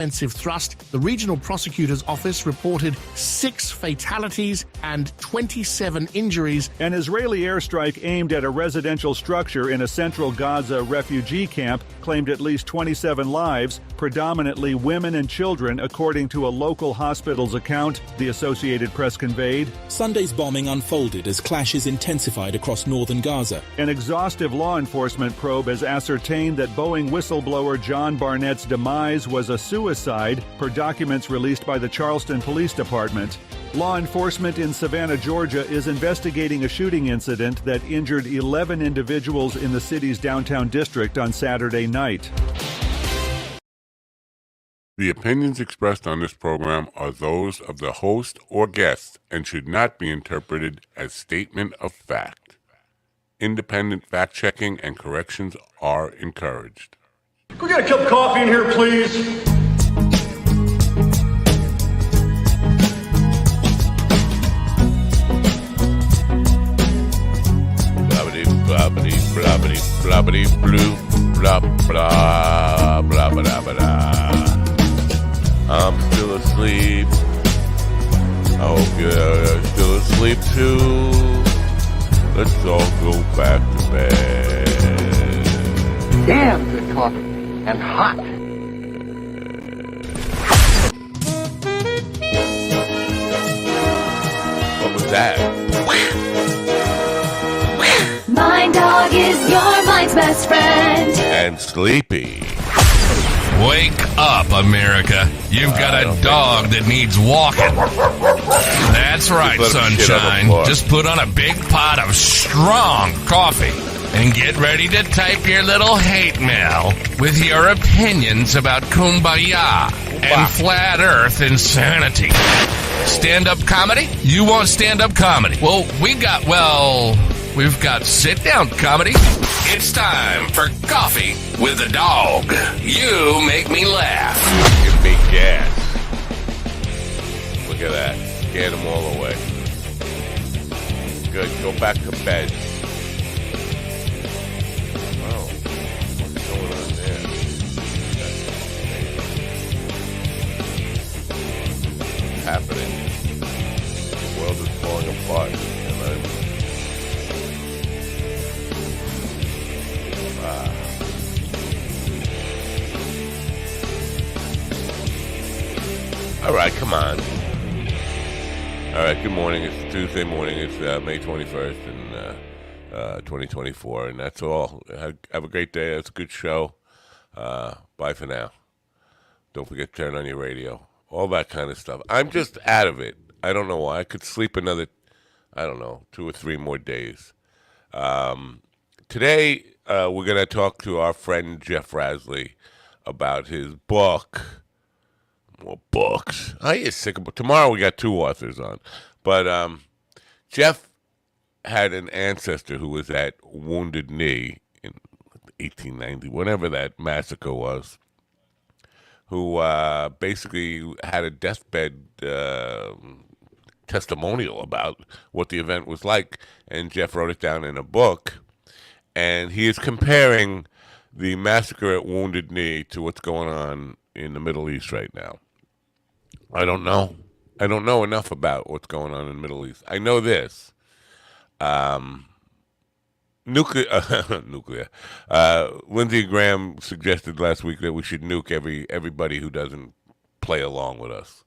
offensive thrust, the regional prosecutor's office reported 6 fatalities and 27 injuries. An Israeli airstrike aimed at a residential structure in a central Gaza refugee camp claimed at least 27 lives, predominantly women and children, according to a local hospital's account, the Associated Press conveyed. Sunday's bombing unfolded as clashes intensified across northern Gaza. An exhaustive law enforcement probe has ascertained that Boeing whistleblower John Barnett's demise was a suicide, per documents released by the Charleston Police Department. Law enforcement in Savannah, Georgia, is investigating a shooting incident that injured 11 individuals in the city's downtown district on Saturday night. The opinions expressed on this program are those of the host or guest and should not be interpreted as statement of fact. Independent fact-checking and corrections are encouraged. Can we get a cup of coffee in here, please? Blobbity, blobbity, blobbity, blue, blah, blah, blah, blah, blah. I'm still asleep. I hope you're still asleep too. Let's all go back to bed. Damn good coffee. And hot. What was that? My dog is your mind's best friend. And sleepy. Wake up, America. You've got a dog that needs walking. That's right, sunshine. Just put on a big pot of strong coffee and get ready to type your little hate mail with your opinions about kumbaya and flat earth insanity. Stand-up comedy? You want stand-up comedy? Well, we've got sit-down comedy. It's time for Coffee with the Dog. You make me laugh. Give me gas. Look at that. Get them all away. Good. Go back to bed. Oh, what's going on there? What's happening? The world is falling apart. All right, come on. All right, good morning. It's Tuesday morning. It's May 21st in 2024, and that's all. Have a great day. It's a good show. Bye for now. Don't forget to turn on your radio. All that kind of stuff. I'm just out of it. I don't know why. I could sleep another, 2 or 3 more days. Today, we're going to talk to our friend Jeff Rasley about his book. More books. I get sick of. Tomorrow we got 2 authors on, but Jeff had an ancestor who was at Wounded Knee in 1890, whenever that massacre was, who basically had a deathbed testimonial about what the event was like, and Jeff wrote it down in a book, and he is comparing the massacre at Wounded Knee to what's going on in the Middle East right now. I don't know. I don't know enough about what's going on in the Middle East. I know this. Nuclear. Lindsey Graham suggested last week that we should nuke everybody who doesn't play along with us.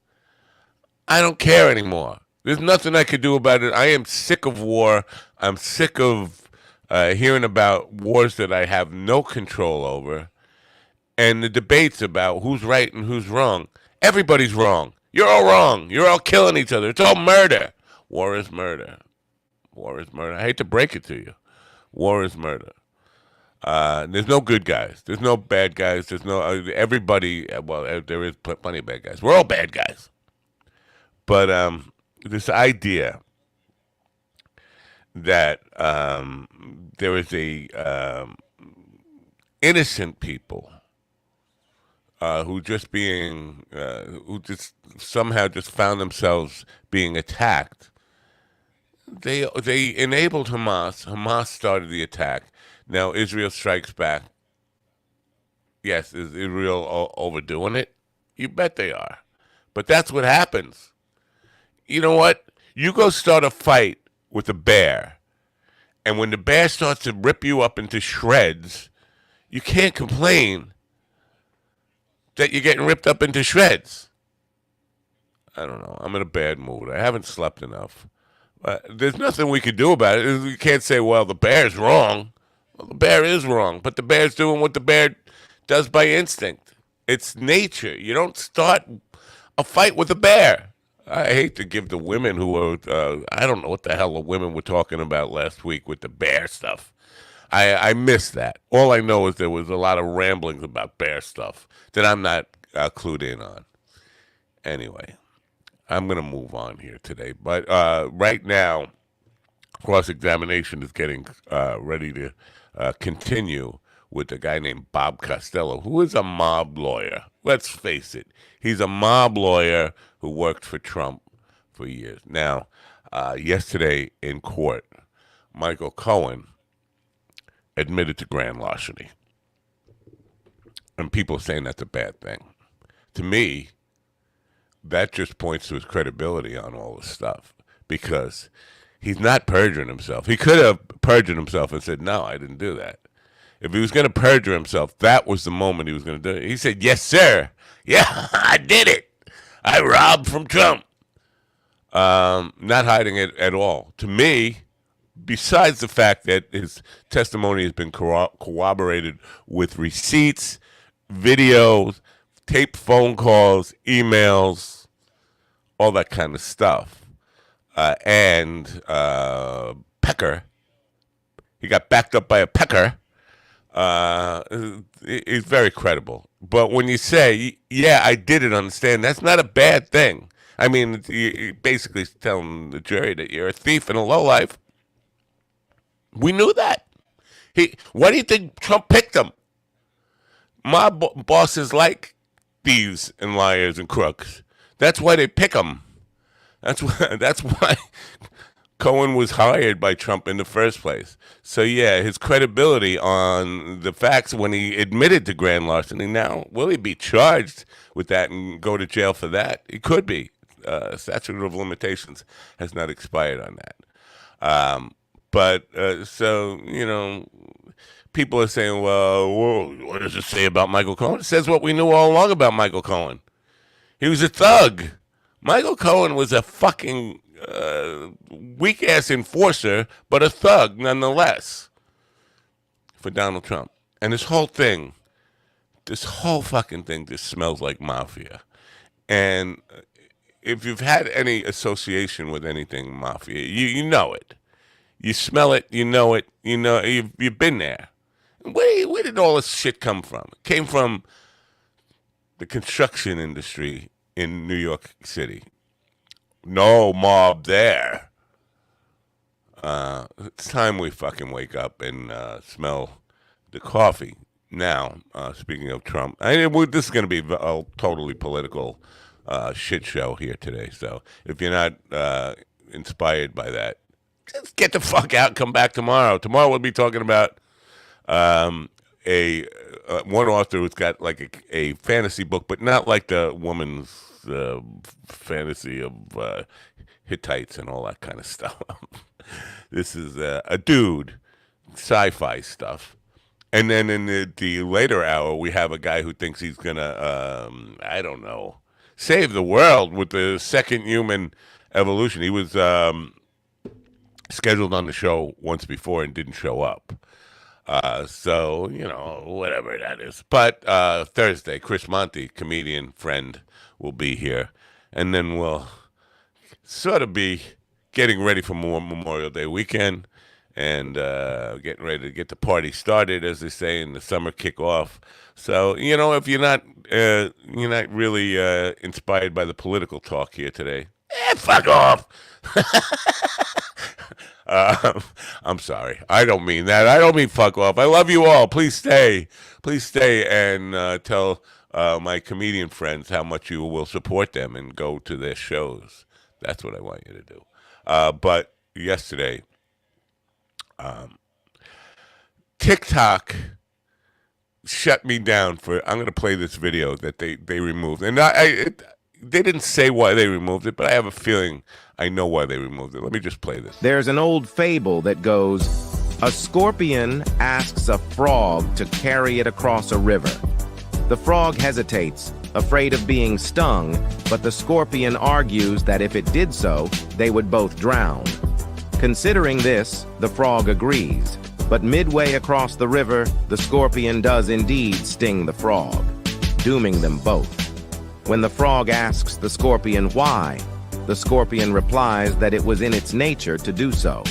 I don't care anymore. There's nothing I could do about it. I am sick of war. I'm sick of hearing about wars that I have no control over. And the debates about who's right and who's wrong. Everybody's wrong. You're all wrong. You're all killing each other. It's all murder. War is murder. War is murder. I hate to break it to you. War is murder. There's no good guys. There's no bad guys. There's no everybody. Well, there is plenty of bad guys. We're all bad guys. But this idea that there is a innocent people who just somehow just found themselves being attacked. They enabled Hamas. Hamas started the attack. Now Israel strikes back. Yes, is Israel overdoing it? You bet they are. But that's what happens. You know what? You go start a fight with a bear, and when the bear starts to rip you up into shreds, you can't complain that you're getting ripped up into shreds. I don't know. I'm in a bad mood. I haven't slept enough. There's nothing we could do about it. You can't say, well, the bear's wrong. Well, the bear is wrong, but the bear's doing what the bear does by instinct. It's nature. You don't start a fight with a bear. I hate to give the women who are, I don't know what the hell the women were talking about last week with the bear stuff. I missed that. All I know is there was a lot of ramblings about bear stuff that I'm not clued in on. Anyway, I'm going to move on here today. But right now, cross-examination is getting ready to continue with a guy named Bob Costello, who is a mob lawyer. Let's face it. He's a mob lawyer who worked for Trump for years. Now, yesterday in court, Michael Cohen admitted to grand larceny. And people are saying that's a bad thing. To me, that just points to his credibility on all this stuff, because he's not perjuring himself. He could have perjured himself and said, no, I didn't do that. If he was going to perjure himself, that was the moment he was going to do it. He said, yes, sir. Yeah, I did it. I robbed from Trump. Not hiding it at all. To me, besides the fact that his testimony has been corroborated with receipts, videos, taped phone calls, emails, all that kind of stuff. And pecker, he got backed up by a pecker. He's very credible. But when you say, yeah, I did it on the stand, that's not a bad thing. I mean, you're basically telling the jury that you're a thief and a lowlife. We knew that. Why do you think Trump picked him? My bosses like thieves and liars and crooks. That's why they pick him. That's why Cohen was hired by Trump in the first place. So, yeah, his credibility on the facts when he admitted to grand larceny. Now, will he be charged with that and go to jail for that? He could be. Statute of limitations has not expired on that. So, you know, people are saying, well, what does it say about Michael Cohen? It says what we knew all along about Michael Cohen. He was a thug. Michael Cohen was a fucking weak-ass enforcer, but a thug nonetheless for Donald Trump. And this whole fucking thing just smells like mafia. And if you've had any association with anything mafia, you know it. You smell it, you know it, you've been there. Where did all this shit come from? It came from the construction industry in New York City. No mob there. It's time we fucking wake up and smell the coffee. Now, speaking of Trump, this is going to be a totally political shit show here today. So if you're not inspired by that, just get the fuck out and come back tomorrow. Tomorrow we'll be talking about one author who's got like a fantasy book, but not like the woman's fantasy of Hittites and all that kind of stuff. This is a dude, sci-fi stuff. And then in the later hour, we have a guy who thinks he's going to, I don't know, save the world with the second human evolution. He was scheduled on the show once before and didn't show up. So, you know, whatever that is. But Thursday, Chris Monty, comedian friend, will be here. And then we'll sort of be getting ready for Memorial Day weekend and getting ready to get the party started, as they say, in the summer kickoff. So, you know, if you're not really inspired by the political talk here today, fuck off. I'm sorry. I don't mean that. I don't mean fuck off. I love you all. Please stay. Please stay and tell my comedian friends how much you will support them and go to their shows. That's what I want you to do. But yesterday, TikTok shut me down for. I'm going to play this video that they removed, and they didn't say why they removed it, but I have a feeling I know why they removed it. Let me just play this. There's an old fable that goes, a scorpion asks a frog to carry it across a river. The frog hesitates, afraid of being stung, but the scorpion argues that if it did so, they would both drown. Considering this, the frog agrees, but midway across the river, the scorpion does indeed sting the frog, dooming them both. When the frog asks the scorpion why, the scorpion replies that it was in its nature to do so.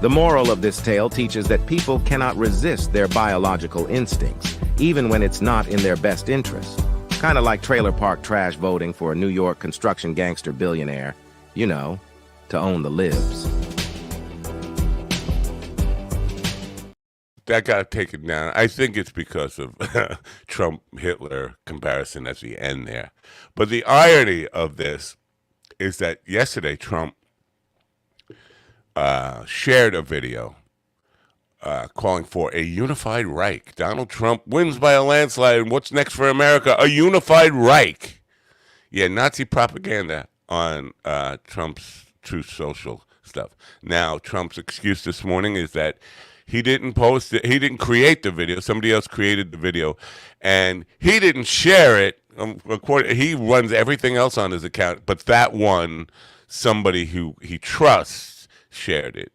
The moral of this tale teaches that people cannot resist their biological instincts, even when it's not in their best interest. Kind of like trailer park trash voting for a New York construction gangster billionaire, you know, to own the libs. That got taken down. I think it's because of Trump-Hitler comparison at the end there. But the irony of this is that yesterday Trump shared a video calling for a unified Reich. Donald Trump wins by a landslide, and what's next for America? A unified Reich. Yeah, Nazi propaganda on Trump's Truth Social stuff. Now, Trump's excuse this morning is that he didn't post it. He didn't create the video. Somebody else created the video, and he didn't share it. He runs everything else on his account, but that one, somebody who he trusts shared it.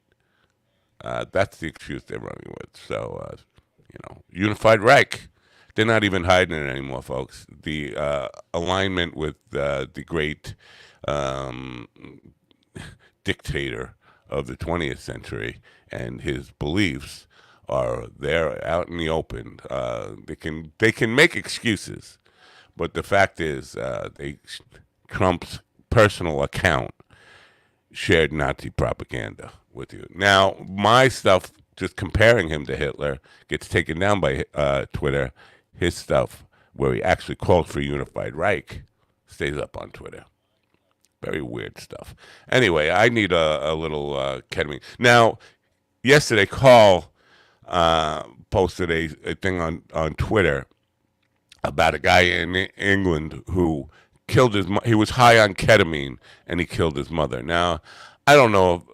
That's the excuse they're running with. So, unified Reich. They're not even hiding it anymore, folks. The alignment with the great dictator of the 20th century and his beliefs are there out in the open. They can make excuses, but the fact is, Trump's personal account shared Nazi propaganda with you. Now, my stuff, just comparing him to Hitler, gets taken down by Twitter. His stuff, where he actually called for a unified Reich, stays up on Twitter. Very weird stuff. Anyway, I need a little ketamine. Now, yesterday, Carl posted a thing on Twitter about a guy in England who killed his mother. He was high on ketamine, and he killed his mother. Now, I don't know if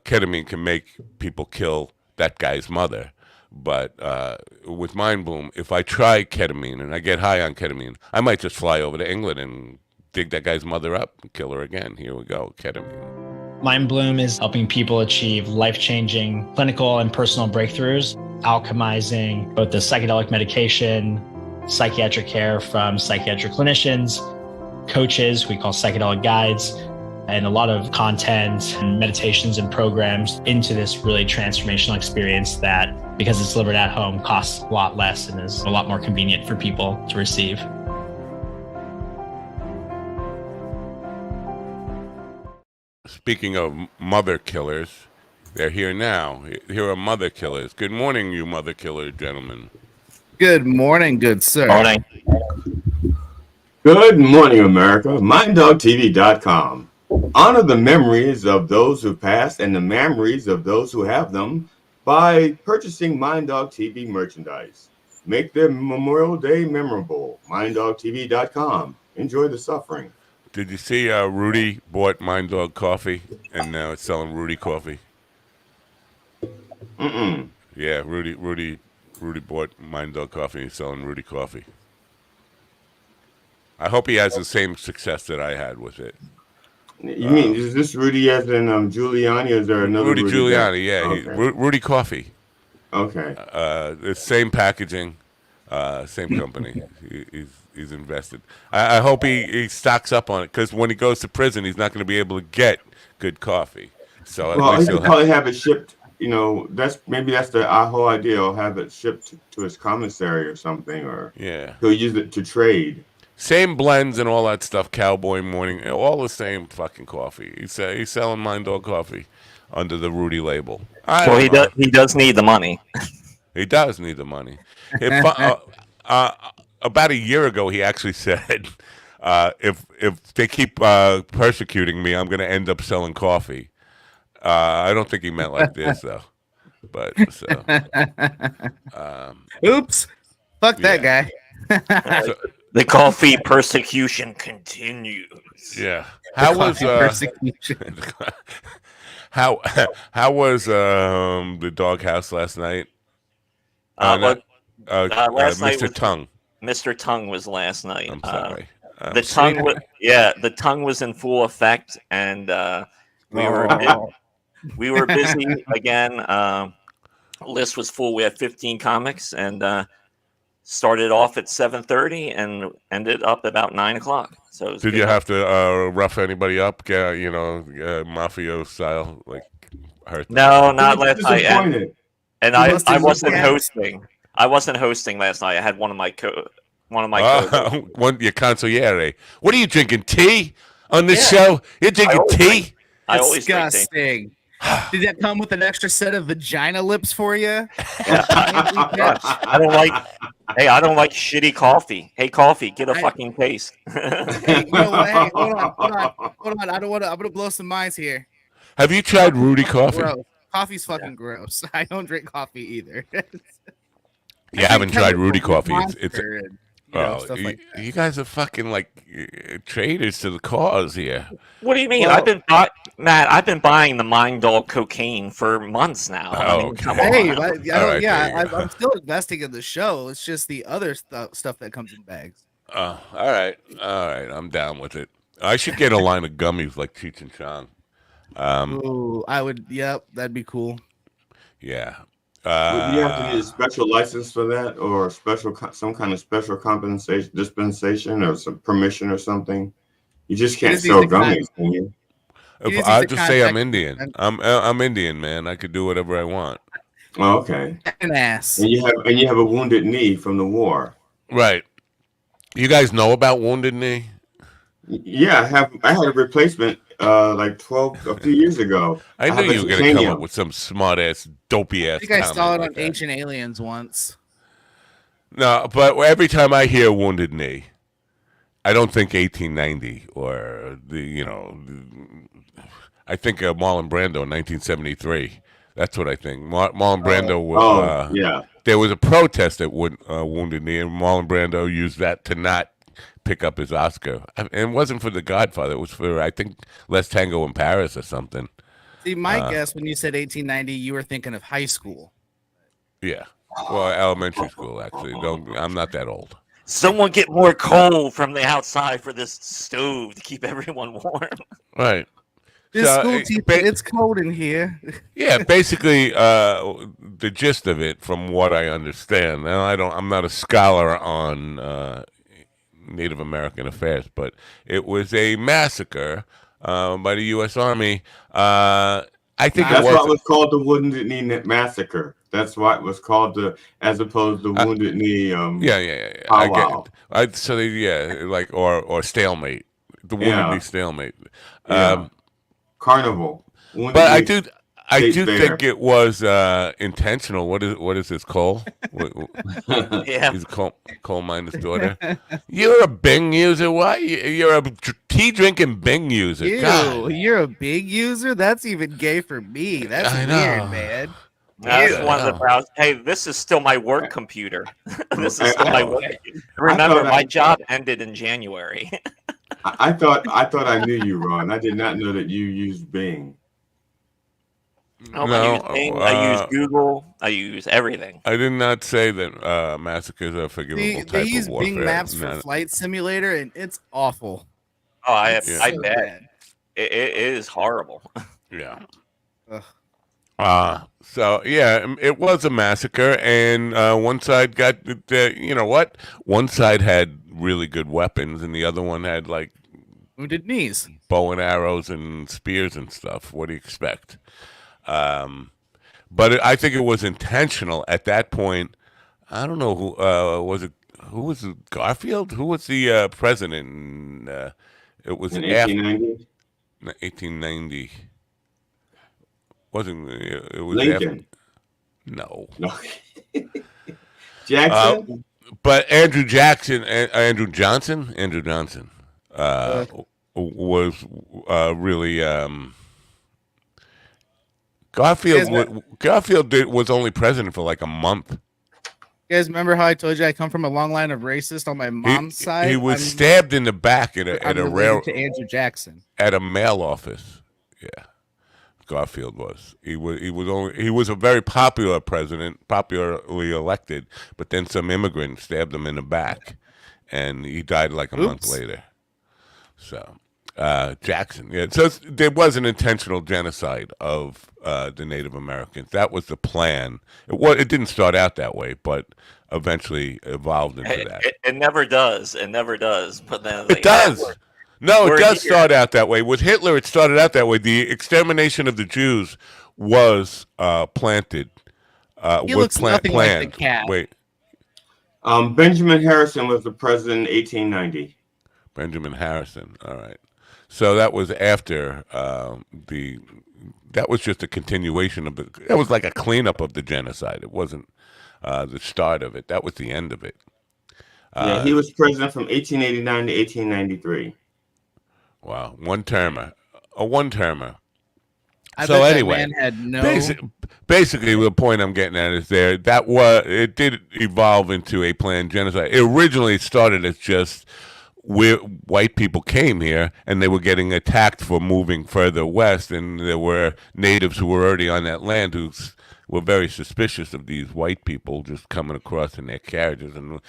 ketamine can make people kill that guy's mother, but with Mind Bloom, if I try ketamine and I get high on ketamine, I might just fly over to England and dig that guy's mother up and kill her again. Here we go, ketamine. Mind Bloom is helping people achieve life-changing clinical and personal breakthroughs, alchemizing both the psychedelic medication, psychiatric care from psychiatric clinicians, coaches we call psychedelic guides, and a lot of content and meditations and programs into this really transformational experience that, because it's delivered at home, costs a lot less and is a lot more convenient for people to receive. Speaking of mother killers, they're here now. Here are mother killers. Good morning, you mother killer gentlemen. Good morning, good sir. Morning. Good morning, America. MindDogTV.com. Honor the memories of those who passed and the memories of those who have them by purchasing Mind Dog TV merchandise. Make their Memorial Day memorable. MindDogTV.com. Enjoy the suffering. Did you see Rudy bought Mind Dog coffee and now it's selling Rudy coffee? Mm-mm. Yeah, Rudy bought Mind Dog coffee and he's selling Rudy coffee. I hope he has the same success that I had with it. You mean, is this Rudy as in Giuliani, or is there another Rudy Giuliani, yeah. Okay. Rudy Coffee. Okay. The same packaging, same company. He's invested. I hope he stocks up on it, because when he goes to prison, he's not going to be able to get good coffee. So at least he'll probably have it shipped. That's the whole idea. He'll have it shipped to his commissary or something, or he'll use it to trade. Same blends and all that stuff. Cowboy Morning, all the same fucking coffee. He's selling Mind Dog coffee under the Rudy label. He does need the money. He does need the money. About a year ago, he actually said, "If they keep persecuting me, I'm going to end up selling coffee." I don't think he meant like this though. But oops. Fuck that guy. The coffee persecution continues. Yeah. How was persecution? how was the doghouse last night? Last night Mr. was Tongue. Mr. Tongue was last night. I'm sorry. The tongue was the tongue was in full effect, and we were busy again. List was full. We had 15 comics, and started off at 7:30 and ended up about 9 o'clock. So did you have to rough anybody up? Mafia style, like hurt? No, not last night. And I wasn't hosting. I wasn't hosting last night. I had one of my co. Your consigliere. What are you drinking? Tea on this show? You're drinking tea? Disgusting. Did that come with an extra set of vagina lips for you? I don't like. Hey, I don't like shitty coffee. Hey, coffee, get a fucking taste. Hey, you know what? Hey, hold on. I don't want to. I'm gonna blow some minds here. Have you tried Rudy coffee? Gross. Coffee's fucking gross. I don't drink coffee either. You haven't tried Rudy coffee. It's you guys are fucking like traitors to the cause here. What do you mean? Well, I've been buying the Mind Dog cocaine for months now. I'm still investing in the show. It's just the other stuff that comes in bags. All right. I'm down with it. I should get a line of gummies like Cheech and Chong. I would. Yep, that'd be cool. Yeah. Would you have to need a special license for that, or some kind of special compensation, dispensation, or some permission or something? You just can't sell gummies, can you? I just say I'm Indian. I'm Indian, man. I could do whatever I want. Oh, okay. An ass. And you have a wounded knee from the war. Right. You guys know about Wounded Knee? Yeah, I had a replacement like a few years ago. I knew you were going to come up with some smart ass, dopey ass. I think I saw it on Ancient Aliens once. No, but every time I hear Wounded Knee, I don't think 1890 or I think Marlon Brando in 1973. That's what I think. Marlon Brando was. There was a protest at Wounded Knee, and Marlon Brando used that to not pick up his Oscar. And it wasn't for The Godfather. It was for, I think, Last Tango in Paris or something. See, my guess when you said 1890, you were thinking of high school. Yeah. Well, elementary school, actually. I'm not that old. Someone get more coal from the outside for this stove to keep everyone warm. Right. It's cold in here. Yeah, basically, the gist of it, from what I understand, and I'm not a scholar on Native American affairs, but it was a massacre by the U.S. Army. I think that's what was called the Wounded Knee Massacre. That's why it was called as opposed to Wounded Knee. Yeah. I get it. So or stalemate. The Wounded Knee stalemate. Carnival. But I do think it was intentional. What is this, Cole? Yeah. He's a coal miner's daughter. You're a Bing user? Why? You're a tea drinking Bing user. Ew, God. You're a Bing user? That's even gay for me. That's weird, man. That's one of the browsers. Hey, this is still my work computer. This is still my work. Remember, my job ended in January. I thought I knew you, Ron. I did not know that you used Bing. I use Bing, I use Google, I use everything. I did not say that massacres are a forgivable type they use of warfare. Bing Maps for Flight Simulator, and it's awful. Oh, I bet. It is horrible. Yeah. So yeah, it was a massacre, and one side got one side had really good weapons, and the other one had like wounded knees, bow and arrows, and spears and stuff. What do you expect? But I think it was intentional at that point. I don't know who was it. Who was it? Garfield? Who was the president? It was in 1890. 1890. Wasn't it? Was Lincoln. No. Jackson. But Andrew Johnson was really Garfield was only president for like a month. You guys remember how I told you I come from a long line of racists on my mom's side? He was stabbed in the back at I'm a related to Andrew Jackson at a mail office. Yeah, Garfield was. He was a very popular president, popularly elected, but then some immigrant stabbed him in the back, and he died like a month later. So. Jackson, yeah. So there was an intentional genocide of the Native Americans. That was the plan. It didn't start out that way, but eventually evolved into that. It never does. It never does. But then it does. No, it does start out that way. With Hitler, it started out that way. The extermination of the Jews was planted. He looks nothing like the cat. Wait. Benjamin Harrison was the president in 1890. Benjamin Harrison. All right. So that was after that was just a continuation of that was like a cleanup of the genocide. It wasn't the start of it. That was the end of it. Yeah, he was president from 1889 to 1893. Wow, a one-termer. So anyway, had no... basically, the point I'm getting at is it did evolve into a planned genocide. It originally started as just where white people came here and they were getting attacked for moving further west, and there were natives who were already on that land who were very suspicious of these white people just coming across in their carriages, and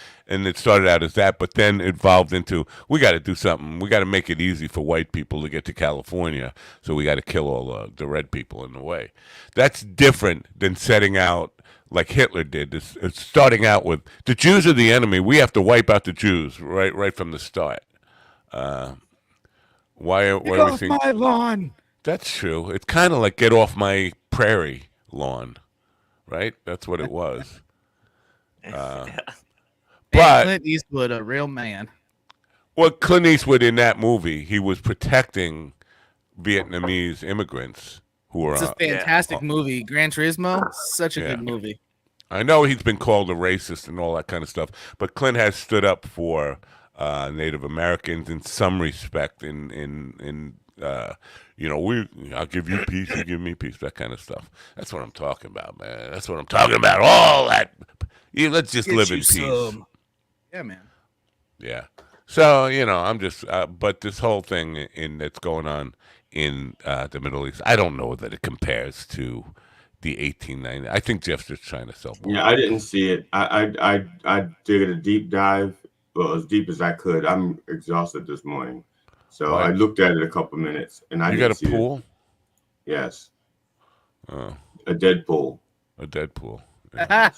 it started out as that, but then it evolved into, we got to do something, we got to make it easy for white people to get to California, so we got to kill all the red people in the way. That's different than setting out like Hitler did. It's starting out with the Jews are the enemy. We have to wipe out the Jews right from the start. Why are we thinking? My lawn. That's true. It's kind of like get off my prairie lawn, right? That's what it was. But Clint Eastwood, a real man. Well, Clint Eastwood in that movie, he was protecting Vietnamese immigrants. It's a fantastic movie. Gran Turismo, such a good movie. I know he's been called a racist and all that kind of stuff, but Clint has stood up for Native Americans in some respect. I'll give you peace, you give me peace, that kind of stuff. That's what I'm talking about, man. That's what I'm talking about. All that. Let's just live in peace. Yeah, man. Yeah. So I'm just. But this whole thing that's going on in the Middle East, I don't know that it compares to the 1890. I think Jeff's just trying to sell. Yeah, I didn't see it. I did a deep dive, as deep as I could. I'm exhausted this morning, so I looked at it a couple minutes, and I got a pool. Yes. A dead pool. A dead pool. Yeah.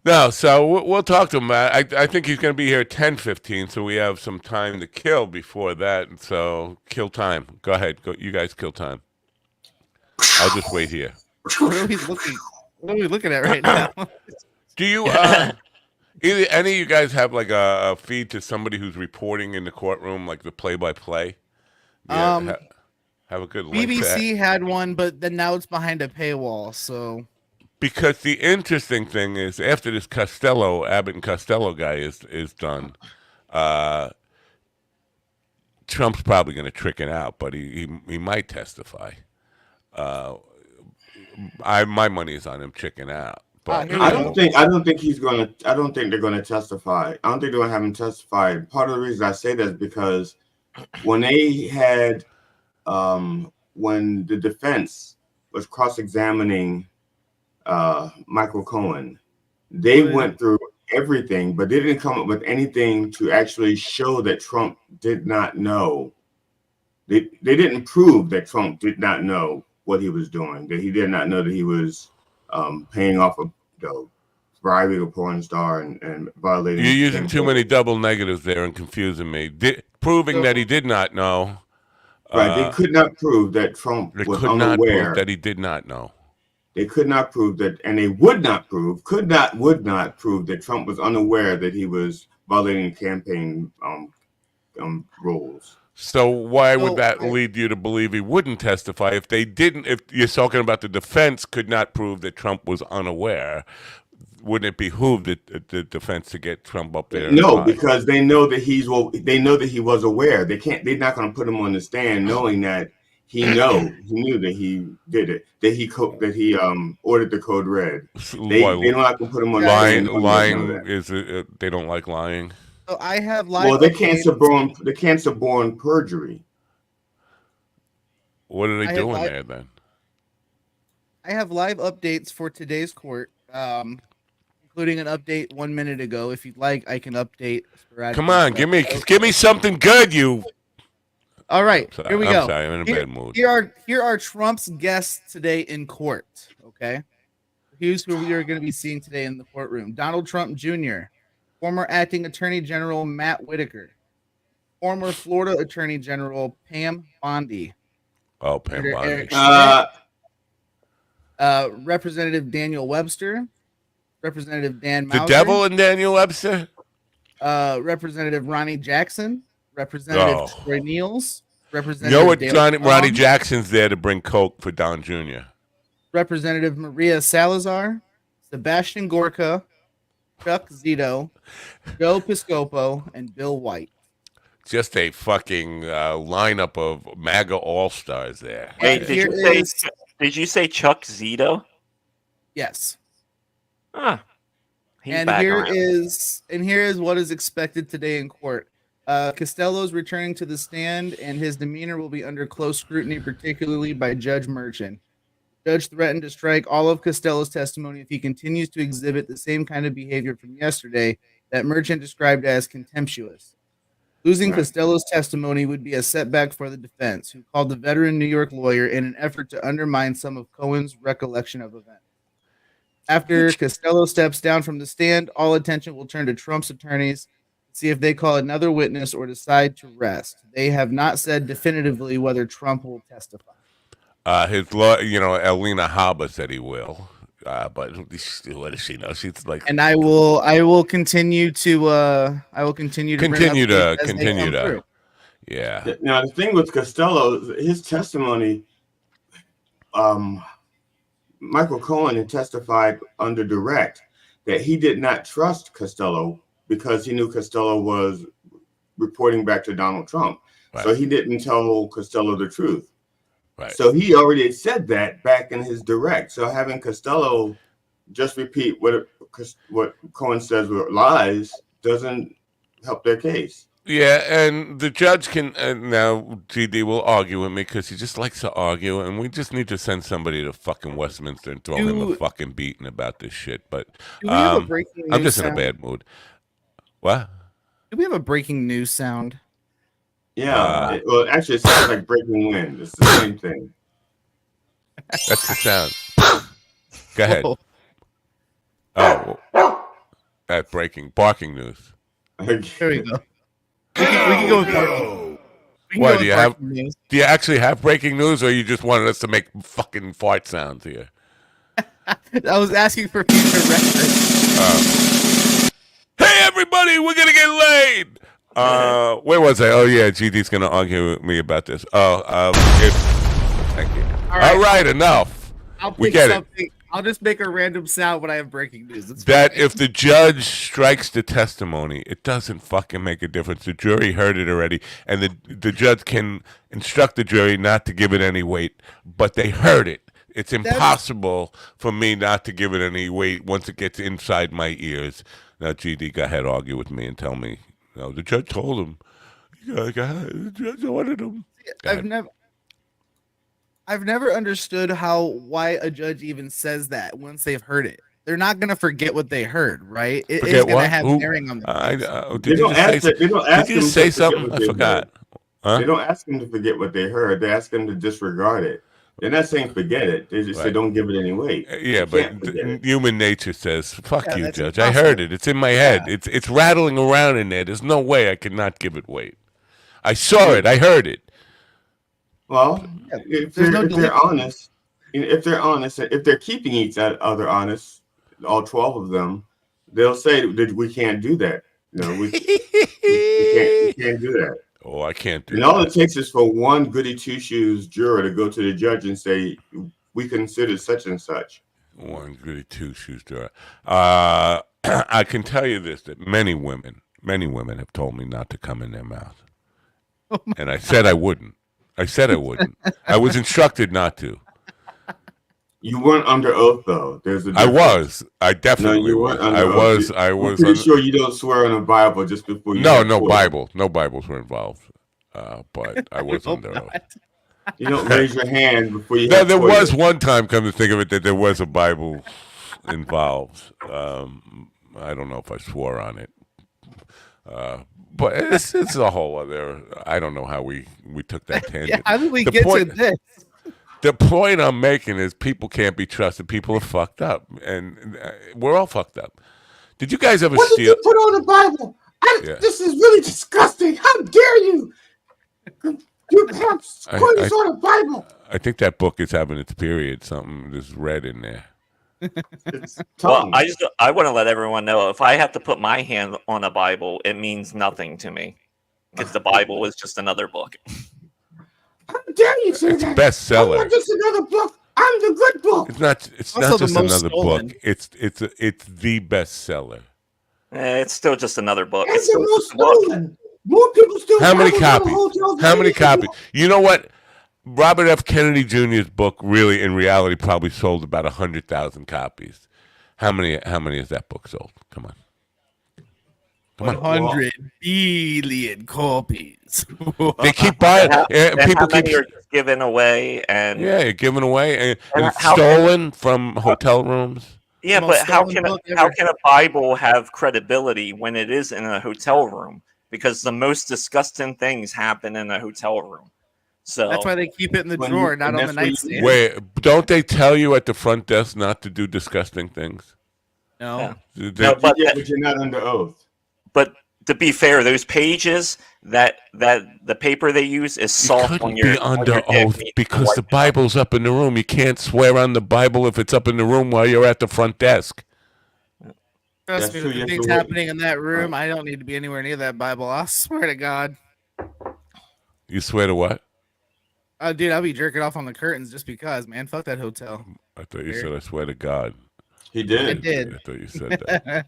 No, so we'll talk to him. I think he's going to be here at 10:15, so we have some time to kill before that. So kill time. Go ahead. You guys kill time. I'll just wait here. What are we looking at right now? Do you either any of you guys have like a feed to somebody who's reporting in the courtroom, like the play-by-play? Yeah, have a good link. BBC had one, but then now it's behind a paywall. So. Because the interesting thing is, after this Abbott and Costello guy is done, Trump's probably going to trick it out, but he might testify. My money is on him chicking out. But I don't think he's going to. I don't think they're going to testify. I don't think they're going to have him testify. Part of the reason I say that is because when they had, when the defense was cross-examining Michael Cohen, they went through everything, but they didn't come up with anything to actually show that Trump did not know. They didn't prove that Trump did not know what he was doing, that he did not know that he was paying off bribing a porn star and violating. You're using too many double negatives there and confusing me. Proving that he did not know. Right, they could not prove that Trump was unaware. That he did not know. They could not prove that, and they would not prove that Trump was unaware that he was violating campaign rules. So why would that lead you to believe he wouldn't testify if they didn't? If you're talking about the defense could not prove that Trump was unaware, wouldn't it behoove the defense to get Trump up there? No, because they know that he was aware. They're not going to put him on the stand knowing that he knew that he did it, that he ordered the code red. They're not gonna put him on lying is they don't like lying. So I have live. Well, they can't suborn perjury. What are they doing there then? I have live updates for today's court, including an update 1 minute ago. If you'd like, I can update sporadically. Come on, give me something good, you. All right, here we go. I'm sorry, I'm in a bad mood. Here are Trump's guests today in court. Okay, here's who we are going to be seeing today in the courtroom: Donald Trump Jr., former Acting Attorney General Matt Whitaker, former Florida Attorney General Pam Bondi. Oh, Pam Bondi. Representative Daniel Webster, Representative Dan Mauser, the devil and Daniel Webster, Representative Ronnie Jackson, Representative Troy Niels, Representative Ronnie Jackson's there to bring coke for Don Jr. Representative Maria Salazar, Sebastian Gorka, Chuck Zito, Joe Piscopo, and Bill White. Just a fucking lineup of MAGA all-stars there. Wait, did you say Chuck Zito? Yes. Ah. And here is what is expected today in court. Costello's returning to the stand, and his demeanor will be under close scrutiny, particularly by Judge Merchant. Judge threatened to strike all of Costello's testimony if he continues to exhibit the same kind of behavior from yesterday that Merchant described as contemptuous. Losing Costello's testimony would be a setback for the defense, who called the veteran New York lawyer in an effort to undermine some of Cohen's recollection of events. After Costello steps down from the stand, all attention will turn to Trump's attorneys to see if they call another witness or decide to rest. They have not said definitively whether Trump will testify. His lawyer, Alina Habba said he will. But what does she know? She's like, and I will continue to continue to. Yeah. Now the thing with Costello, his testimony, Michael Cohen had testified under direct that he did not trust Costello because he knew Costello was reporting back to Donald Trump, so he didn't tell Costello the truth. Right. So he already said that back in his direct. So having Costello just repeat what Cohen says were lies doesn't help their case. Yeah, and the judge can now GD will argue with me because he just likes to argue, and we just need to send somebody to fucking Westminster and throw him a fucking beating about this shit. But I'm just in a bad mood. What? Do we have a breaking news sound? Yeah, well, actually, it sounds like breaking wind. It's the same thing. That's the sound. Go ahead. Oh, that barking news. There we go. We can go with barking. What do you actually have breaking news, or you just wanted us to make fucking fart sounds here? I was asking for future records. Hey, everybody, we're gonna get laid. Where was I? Oh yeah, GD's gonna argue with me about this. Thank you. All right, enough. We get it. I'll just make a random sound when I have breaking news. If the judge strikes the testimony, it doesn't fucking make a difference. The jury heard it already, and the judge can instruct the jury not to give it any weight, but they heard it. It's impossible for me not to give it any weight once it gets inside my ears. Now, GD, go ahead, argue with me and tell me. No, the judge told him. The judge ordered him. I've never understood why a judge even says that once they've heard it. They're not going to forget what they heard, right? It is going to have bearing on the Did you say something? I forgot. Huh? They don't ask them to forget what they heard. They ask them to disregard it. They're not saying forget it. They just say don't give it any weight. Yeah, but human nature says, fuck you, Judge. I heard it. It's in my head. It's rattling around in there. There's no way I could not give it weight. I saw it. I heard it. Well, if they're honest, if they're keeping each other honest, all 12 of them, they'll say that we can't do that. No, we can't do that. Oh, I can't do that. And all it takes is for one goody two-shoes juror to go to the judge and say, we consider such and such. One goody two-shoes juror. I can tell you this, that many women have told me not to come in their mouth. And I said I wouldn't. I said I wouldn't. I was instructed not to. You weren't under oath, though. There's a I difference. was. I No, definitely you was. weren't under oath. I'm pretty sure you don't swear on the Bible just before you. No Bible. No Bibles were involved. But I was under oath. You don't raise your hand before you. No, there was one time, come to think of it, that there was a Bible involved. I don't know if I swore on it. But it's a whole other. I don't know how we took that tangent. How did we get to this? The point I'm making is people can't be trusted. People are fucked up, and we're all fucked up. Did you guys ever What steal? did you put on the Bible? This is really disgusting. How dare you? You have spoilers on the Bible. I think that book is having its period. Something is red in there. Well, I want to let everyone know, if I have to put my hand on a Bible, it means nothing to me, because the Bible is just another book. How dare you say It's that? bestseller. I'm not just another book. I'm the good book. It's not. It's Also not the just most another stolen. book. It's the bestseller. It's still just another book. It's It's the still most just a book. stolen. More people still. How many Bibles in copies? hotels How than many anything copies? else. You know what? Robert F. Kennedy Jr.'s book really, in reality, probably sold about 100,000 copies. How many has that book sold? Come on. 100 billion copies. They keep buying. And People how keep. many are just given away? And Yeah, you're giving away and it's how- stolen from hotel rooms. yeah, Most but how stolen can book how ever. can a Bible have credibility when it is in a hotel room? Because the most disgusting things happen in a hotel room. So That's why they keep it in the When drawer, you- not and on the that's where you- nightstand. Wait, don't they tell you at the front desk not to do disgusting things? No. Yeah. They- No, but but you're not under oath. But to be fair, those pages that the paper they use is You soft couldn't when you're be under your dick oath needs to because wipe the it up. Bible's up in the room. You can't swear on the Bible if it's up in the room while you're at the front desk. Trust That's me, true, with you the have things to wait. happening in that room, I don't need to be anywhere near that Bible. I swear to God. You swear to what? Oh, dude, I'll be jerking off on the curtains just because, man. Fuck that hotel. I thought you said I swear to God. He I did. did. I thought you said that.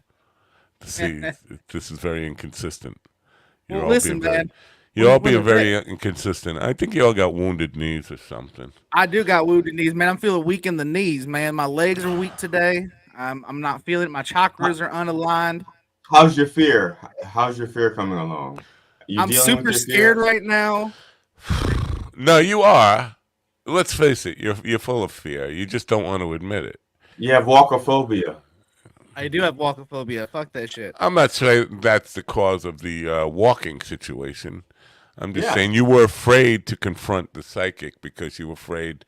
See, this is very inconsistent. You're Well, all listen, being very, man. you're all When being the very inconsistent. I think you all got wounded knees or something. I do got wounded knees, man. I'm feeling weak in the knees, man. My legs are weak today. I'm not feeling it. My chakras are unaligned. How's your fear? How's your fear coming along? You I'm dealing super with your scared fear? right now. No, you are. Let's face it. You're full of fear. You just don't want to admit it. You have walkophobia. I do have walkophobia. Fuck that shit. I'm not saying that's the cause of the walking situation. I'm just Yeah. saying you were afraid to confront the psychic because you were afraid.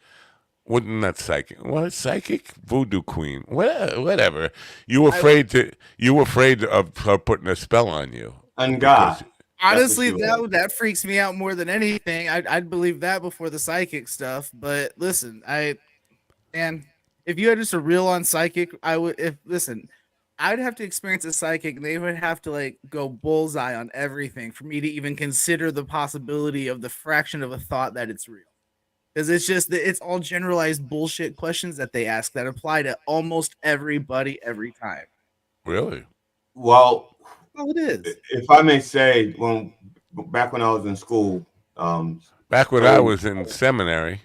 Wasn't that psychic? What psychic? Voodoo queen? Whatever. You were afraid to. You were afraid of her putting a spell on you. On God. Because- Honestly, That's what you that freaks me out more than anything. I'd believe that before the psychic stuff. But listen, man, if you had just a real on psychic, I'd have to experience a psychic. And they would have to like go bullseye on everything for me to even consider the possibility of the fraction of a thought that it's real. Because it's all generalized bullshit questions that they ask that apply to almost everybody every time. Really? Well, it is. If I may say, back when I was in school, back when I was in seminary,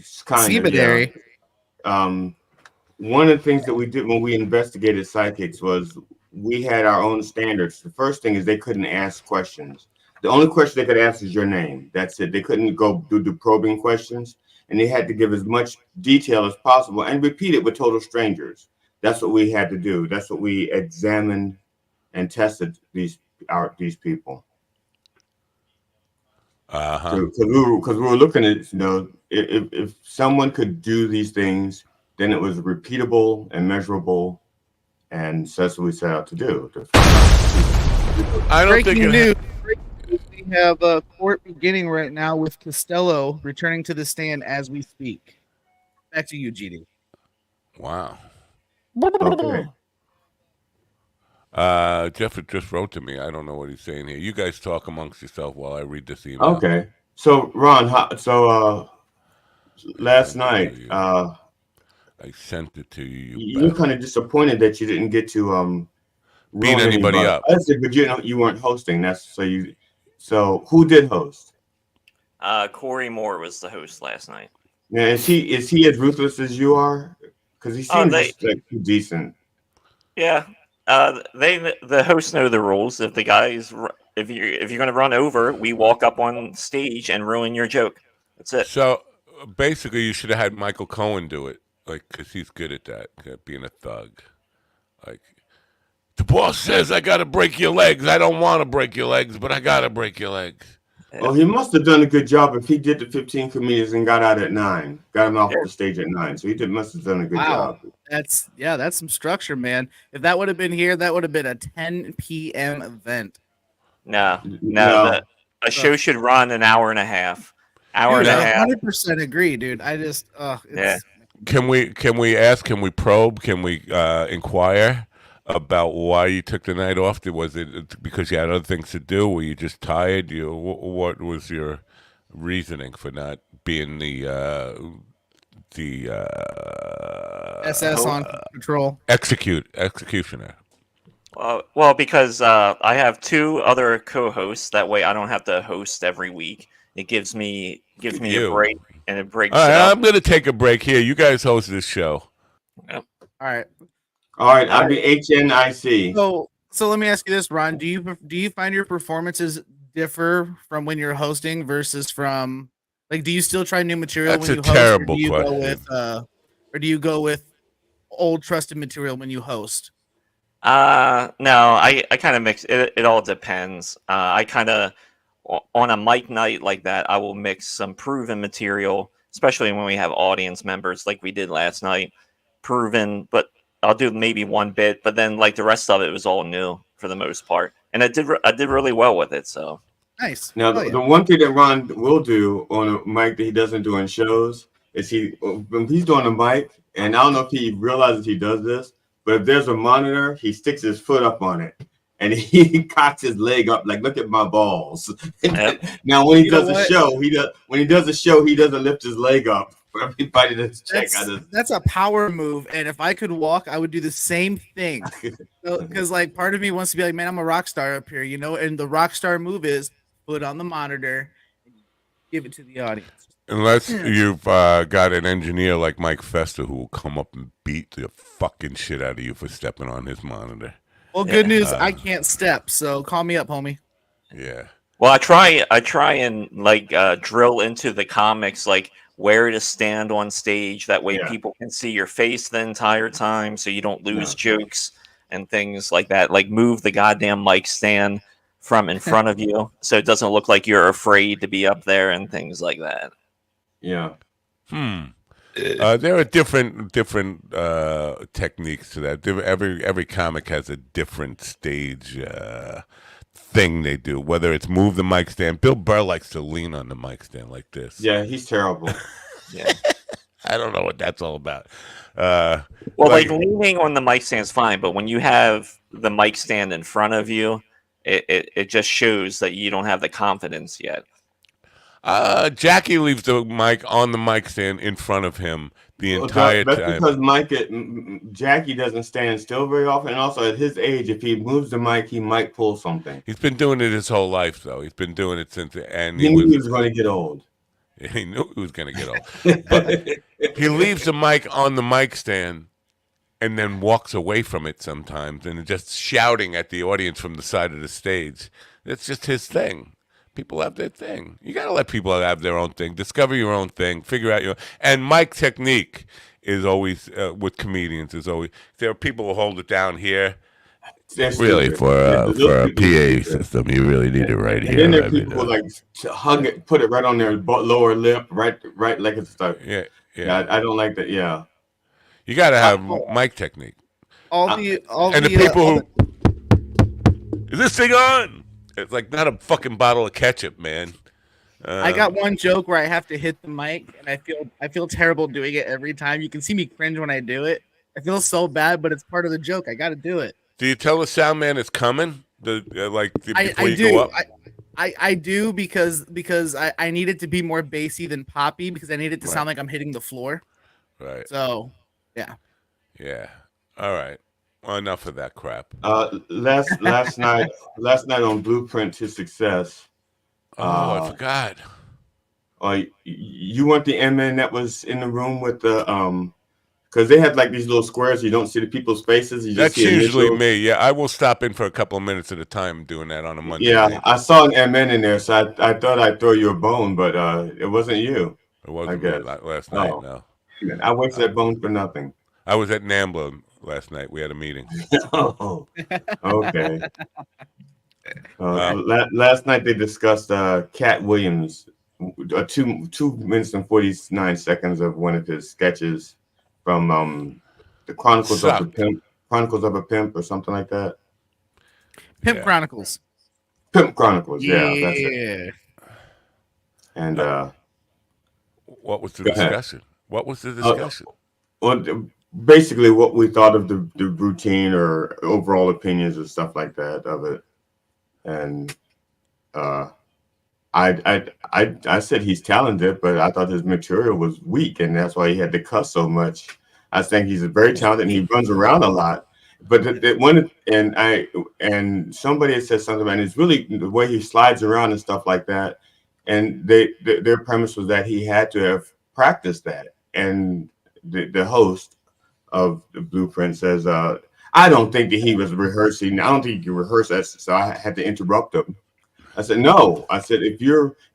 seminary. One of the things that we did when we investigated psychics was we had our own standards. The first thing is they couldn't ask questions. The only question they could ask is your name. That's it. They couldn't go do the probing questions, and they had to give as much detail as possible and repeat it with total strangers. That's what we had to do. That's what we examined and tested these people. Because we were looking at, if someone could do these things, then it was repeatable and measurable, and so that's what we set out to do. I don't Breaking think news. We have a court beginning right now with Costello returning to the stand as we speak. Back to you, GD. Wow. Okay. Jeff just wrote to me. I don't know what he's saying here. You guys talk amongst yourself while I read this email. Okay. So Ron, last night, I sent it to you. You were kind of disappointed that you didn't get to beat anybody up. I said, but you weren't hosting. So who did host? Corey Moore was the host last night. Yeah, is he as ruthless as you are? Because he seems like decent. Yeah, the hosts know the rules. If the guys, if you're going to run over, we walk up on stage and ruin your joke. That's it. So basically, you should have had Michael Cohen do it, like, because he's good at that, being a thug. Like, the boss says I gotta break your legs. I don't want to break your legs, but I gotta break your legs. Oh, he must have done a good job if he did the 15 comedians and got out at 9. Got him off the stage at 9. So must have done a good job. That's some structure, man. If that would have been here, that would have been a 10 p.m. event. No. A show should run an hour and a half. Hour Dude, and a half. 100% agree, dude. I just, Can we ask? Can we probe? Can we inquire about why you took the night off? Was it because you had other things to do? Were you just tired? What was your reasoning for not being the SS on patrol executioner? Well, because I have 2 other co-hosts. That way, I don't have to host every week. It gives me a break, and it breaks. All right, I'm going to take a break here. You guys host this show. Yep. All right. I'll be HNIC. So let me ask you this, Ron. Do you find your performances differ from when you're hosting versus from, like, do you still try new material That's when you a host? terrible Or do you question. go with, or do you go with old trusted material when you host? No, I kind of mix it. It all depends. I kind of, on a mic night like that, I will mix some proven material, especially when we have audience members like we did last night. Proven, but I'll do maybe one bit, but then like the rest of it was all new for the most part, and I did really well with it. So nice. Now, the one thing that Ron will do on a mic that he doesn't do in shows is when he's doing a mic, and I don't know if he realizes he does this, but if there's a monitor, he sticks his foot up on it. And he cocks his leg up, like, look at my balls. Now, when he does a show, he doesn't lift his leg up for everybody to check out. That's a power move, and if I could walk, I would do the same thing. Because like part of me wants to be like, man, I'm a rock star up here, and the rock star move is put on the monitor, and give it to the audience. Unless you've got an engineer like Mike Fester who will come up and beat the fucking shit out of you for stepping on his monitor. Well, good news, I can't step, so call me up, homie. Yeah. Well, I try and like drill into the comics, like where to stand on stage. That way, people can see your face the entire time, so you don't lose jokes and things like that. Like move the goddamn mic stand from in front of you, so it doesn't look like you're afraid to be up there and things like that. Yeah. There are different techniques to that. Every comic has a different stage thing they do. Whether it's move the mic stand, Bill Burr likes to lean on the mic stand like this. Yeah, he's terrible. Yeah, I don't know what that's all about. Well, like leaning on the mic stand is fine, but when you have the mic stand in front of you, it just shows that you don't have the confidence yet. Jackie leaves the mic on the mic stand in front of him the entire time. That's because Jackie doesn't stand still very often, and also at his age, if he moves the mic, he might pull something. He's been doing it his whole life, though. He's been doing it since, and he knew he was going to get old. He knew he was going to get old, but he leaves the mic on the mic stand, and then walks away from it sometimes, and just shouting at the audience from the side of the stage. That's just his thing. People have their thing. You got to let people have their own thing. Discover your own thing. Figure out your. And mic technique is always with comedians is always there are people who hold it down here. Really, for a PA system, you really need it right here. And then there are people who like to hug it, put it right on their lower lip, right, like it's stuck. Yeah. I don't like that. Yeah, you got to have mic technique. The people who is this thing on? It's like not a fucking bottle of ketchup, man. I got one joke where I have to hit the mic, and I feel terrible doing it every time. You can see me cringe when I do it. I feel so bad, but it's part of the joke. I got to do it. Do you tell the sound man it's coming? Before you do. go up? I do because I need it to be more bassy than poppy because I need it to sound like I'm hitting the floor. Right. So, yeah. Yeah. All right. Well, enough of that crap. Last night on Blueprint to Success. I forgot. You weren't the MN that was in the room with the because they had like these little squares. You don't see the people's faces. You just That's see usually initials. me. Yeah, I will stop in for a couple of minutes at a time doing that on a Monday Yeah, night. I saw an MN in there, so I thought I'd throw you a bone, but it wasn't you. It I wasn't me guess. last night, Oh, no. I wasted that bone for nothing. I was at NAMBLA last night. We had a meeting. Oh, okay. Uh, Last night they discussed Cat Williams, 2 minutes and 49 seconds of one of his sketches from the Sucked. Chronicles of a Pimp or something like that. Pimp Chronicles. Pimp Chronicles, yeah, that's it. Yeah. And what was the go ahead. discussion? What was the discussion? Well, basically what we thought of the routine or overall opinions and stuff like that of it. And I said he's talented, but I thought his material was weak, and that's why he had to cuss so much. I think he's very talented, and he runs around a lot. But and somebody had said something, and it's really the way he slides around and stuff like that. And their premise was that he had to have practiced that. And the host of the Blueprint says, I don't think that he was rehearsing. I don't think he could rehearse that. So I had to interrupt him. I said, no. I said, if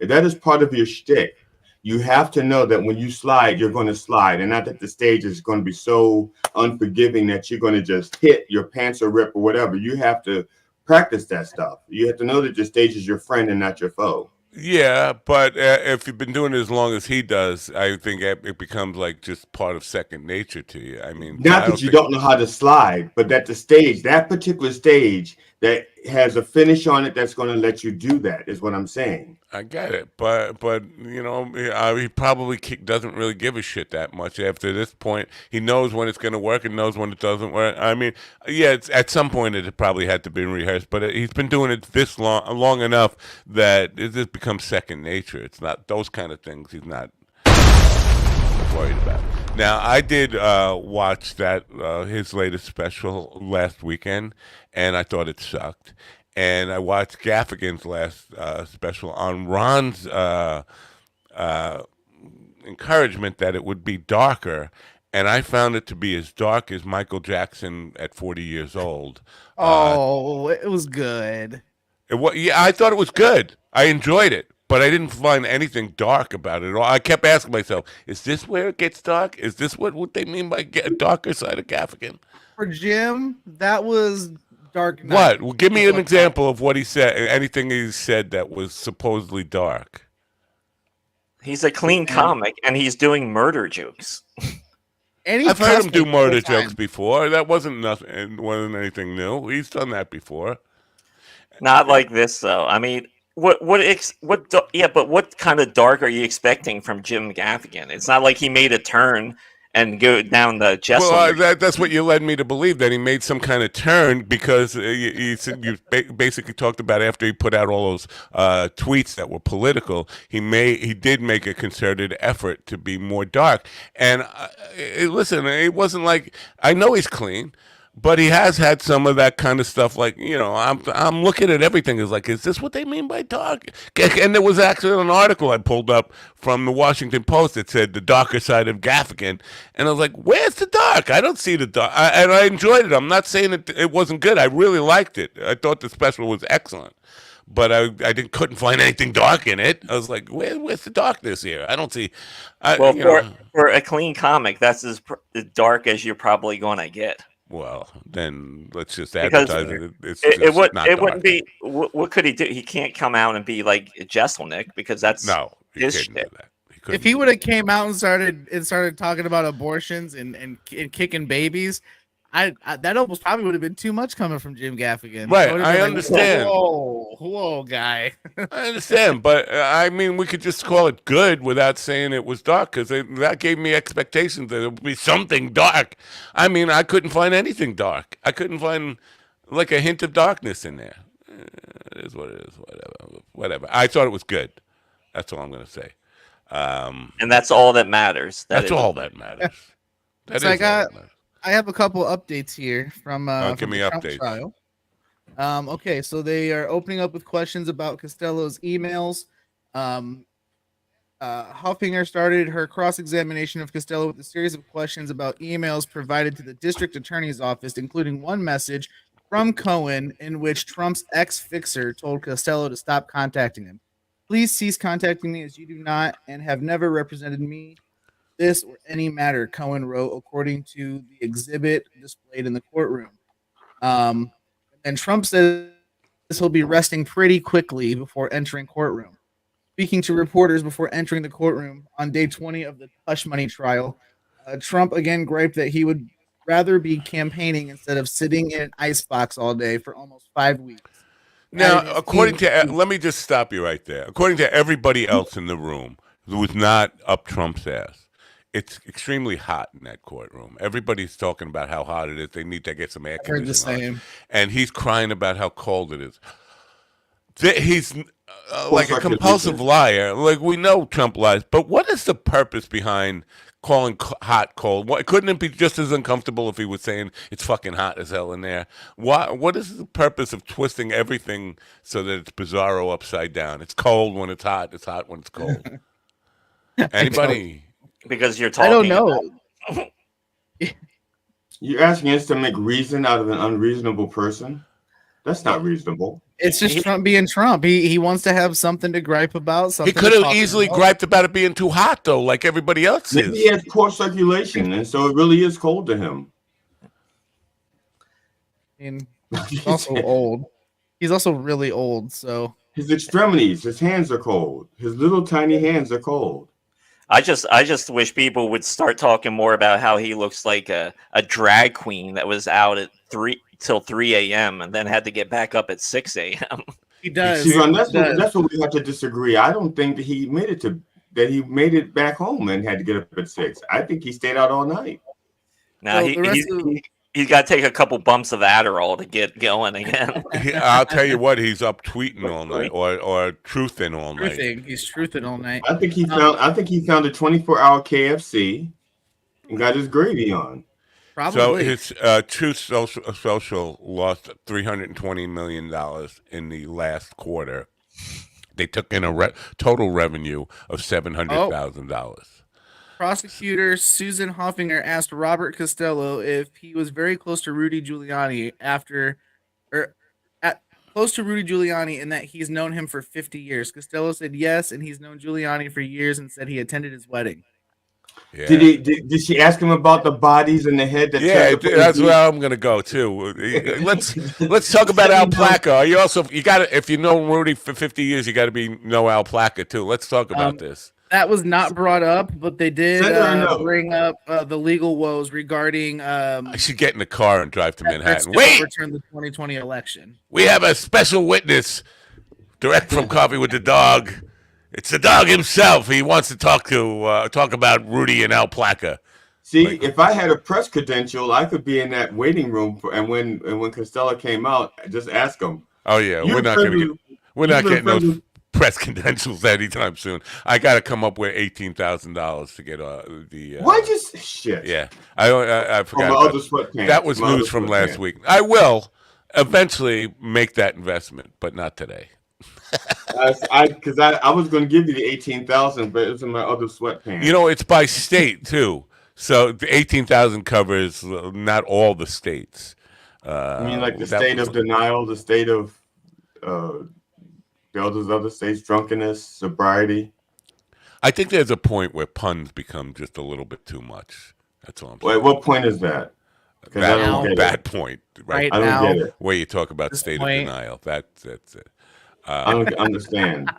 that is part of your shtick, you have to know that when you slide, you're going to slide, and not that the stage is going to be so unforgiving that you're going to just hit your pants or rip or whatever. You have to practice that stuff. You have to know that the stage is your friend and not your foe. Yeah, but if you've been doing it as long as he does, I think it becomes like just part of second nature to you. I mean, not that you don't know how to slide, but that the stage, that particular stage that has a finish on it that's going to let you do that is what I'm saying. I get it, but you know, he probably doesn't really give a shit that much. After this point, he knows when it's going to work and knows when it doesn't work. I mean, yeah, at some point it probably had to be rehearsed, but he's been doing it this long enough that it just becomes second nature. It's not those kind of things. He's not worried about. Now, I did watch that his latest special last weekend, and I thought it sucked. And I watched Gaffigan's last special on Ron's encouragement that it would be darker, and I found it to be as dark as Michael Jackson at 40 years old. It was good. Yeah, I thought it was good. I enjoyed it, but I didn't find anything dark about it at all. I kept asking myself, is this where it gets dark? Is this what they mean by darker side of Gaffigan? For Jim, that was Dark Knight. What? Well, give me an example of what he said. Anything he said that was supposedly dark. He's a clean comic, and he's doing murder jokes. I've heard him do murder jokes before. That wasn't anything new. He's done that before. Not like this, though. I mean, what kind of dark are you expecting from Jim Gaffigan? It's not like he made a turn and go down the Jessel. Well, that's what you led me to believe, that he made some kind of turn, because you basically talked about after he put out all those tweets that were political, he did make a concerted effort to be more dark. And listen, it wasn't like, I know he's clean, but he has had some of that kind of stuff. Like, you know, I'm looking at everything as like, is this what they mean by dark? And there was actually an article I pulled up from the Washington Post that said the darker side of Gaffigan, and I was like, where's the dark? I don't see the dark. And I enjoyed it. I'm not saying it wasn't good. I really liked it. I thought the special was excellent, but I couldn't find anything dark in it. I was like, where's the darkness here? I don't see. For a clean comic, that's as dark as you're probably going to get. Well, then let's just advertise it. It wouldn't be. What could he do? He can't come out and be like Jesselnick, because that's his shit. If he would have came out and started talking about abortions and kicking babies, that almost probably would have been too much coming from Jim Gaffigan. Right, I understand. Whoa, guy. I understand, but I mean, we could just call it good without saying it was dark, because that gave me expectations that it would be something dark. I mean, I couldn't find anything dark. I couldn't find like a hint of darkness in there. It is what it is. Whatever. I thought it was good. That's all I'm going to say. And that's all that matters. That's all that matters. That is all that matters. I have a couple updates here from give me the Trump updates. trial. Okay, so they are opening up with questions about Costello's emails. Hoffinger started her cross-examination of Costello with a series of questions about emails provided to the district attorney's office, including one message from Cohen in which Trump's ex-fixer told Costello to stop contacting him. Please cease contacting me as you do not and have never represented me, this or any matter, Cohen wrote, according to the exhibit displayed in the courtroom. And Trump says he'll be resting pretty quickly before entering courtroom. Speaking to reporters before entering the courtroom on day 20 of the hush money trial, Trump again griped that he would rather be campaigning instead of sitting in an icebox all day for almost 5 weeks. Now, let me just stop you right there. According to everybody else in the room who was not up Trump's ass, it's extremely hot in that courtroom. Everybody's talking about how hot it is. They need to get some air conditioning on. And he's crying about how cold it is. He's like a compulsive liar. Like, we know Trump lies, but what is the purpose behind calling hot cold? Couldn't it be just as uncomfortable if he was saying it's fucking hot as hell in there? What is the purpose of twisting everything so that it's bizarro upside down? It's cold when it's hot when it's cold. Anybody? Because you're talking. I don't know. You're asking us to make reason out of an unreasonable person? That's not reasonable. It's just Trump being Trump. He wants to have something to gripe about. He could have easily griped about it being too hot, though, like everybody else is. Maybe he has poor circulation, and so it really is cold to him. And he's also old. He's also really old, so his extremities, his hands are cold. His little tiny hands are cold. I just wish people would start talking more about how he looks like a drag queen that was out at 3 a.m. and then had to get back up at 6 a.m. He does. See, that's what we have to disagree. I don't think that he made it back home and had to get up at 6. I think he stayed out all night. Now he's got to take a couple bumps of Adderall to get going again. I'll tell you what, he's up tweeting all night or truthing all night. He's truthing all night. I think he found a 24-hour KFC and got his gravy on. Probably. So his Truth Social lost $320 million in the last quarter. They took in a total revenue of $700,000. Prosecutor Susan Hoffinger asked Robert Costello if he was very close to Rudy Giuliani close to Rudy Giuliani and that he's known him for 50 years. Costello said yes, and he's known Giuliani for years and said he attended his wedding. Yeah. Did she ask him about the bodies in the head? That's where I'm gonna go too. Let's talk about Al Placa. You got to, if you know Rudy for 50 years, you got to know Al Placa too. Let's talk about this. That was not brought up, but they did bring up the legal woes regarding. I should get in the car and drive to Manhattan. Wait, overturn the 2020 election. We have a special witness, direct from Coffee with the Dog. It's the dog himself. He wants to talk about Rudy and Al Placa. See, if I had a press credential, I could be in that waiting room. And when Costello came out, just ask him. Oh yeah, we're not getting those press credentials anytime soon. I got to come up with $18,000 to get the. Why just shit? Yeah, I forgot. That was news from last week. I will eventually make that investment, but not today. Because I was going to give you the 18,000, but it's in my other sweatpants. You know, it's by state too, so the 18,000 covers not all the states. I mean, like the state of denial, the state of those other states, drunkenness, sobriety. I think there's a point where puns become just a little bit too much. That's all I'm saying. Wait, what point is that? That point, right? I don't get it. Where you talk about state of denial. That's it. I don't understand.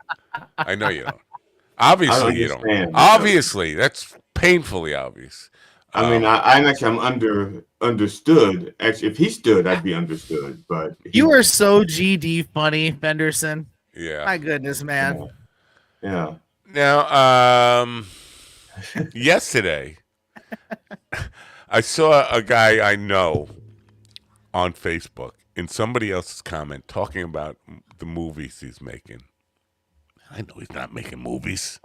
I know you don't. Obviously, you don't. Obviously, that's painfully obvious. I mean, I'm understood. Actually, if he stood, I'd be understood. But you are so GD funny, Fenderson. Yeah. My goodness, man. Yeah. Now, yesterday, I saw a guy I know on Facebook in somebody else's comment talking about the movies he's making. I know he's not making movies.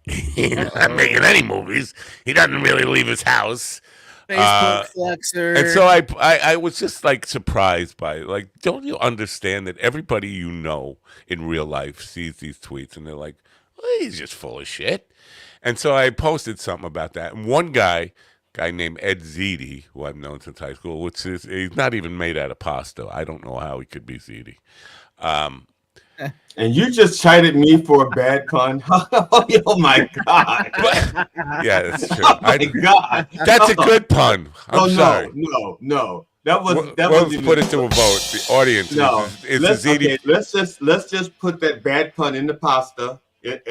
He's not making any movies. He doesn't really leave his house. Facebook flexer. And so I was just like surprised by it. Like, don't you understand that everybody you know in real life sees these tweets and they're like, Well, he's just full of shit. And so I posted something about that. And one guy named Ed Ziti, who I've known since high school, which is he's not even made out of pasta. I don't know how he could be Ziti. And you just chided me for a bad pun. Oh my God! Yeah, that's true. Oh my God! That's a good pun. I'm sorry. No. That was. Let's put it to a vote. The audience. No, is okay, let's just put that bad pun in the pasta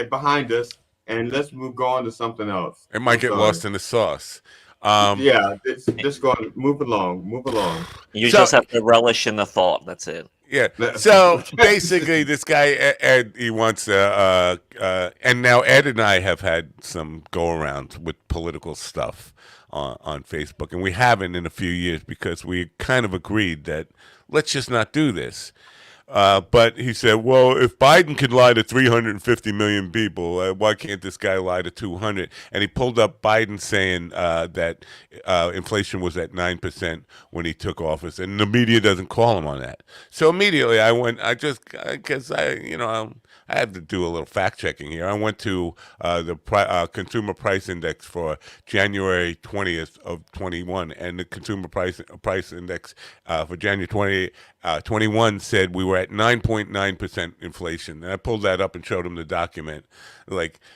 behind us, and let's go on to something else. It might get lost in the sauce. Yeah, just go on. Move along. You just have to relish in the thought. That's it. Yeah. So basically, this guy Ed, he wants and now Ed and I have had some go-arounds with political stuff on Facebook, and we haven't in a few years because we kind of agreed that let's just not do this. But he said, well, if Biden can lie to 350 million people, why can't this guy lie to 200? And he pulled up Biden saying that inflation was at 9% when he took office, and the media doesn't call him on that. So immediately I had to do a little fact checking here. I went to the consumer price index for January 20th of 21, and the consumer price index for January 21 said we were at 9.9% inflation. And I pulled that up and showed him the document.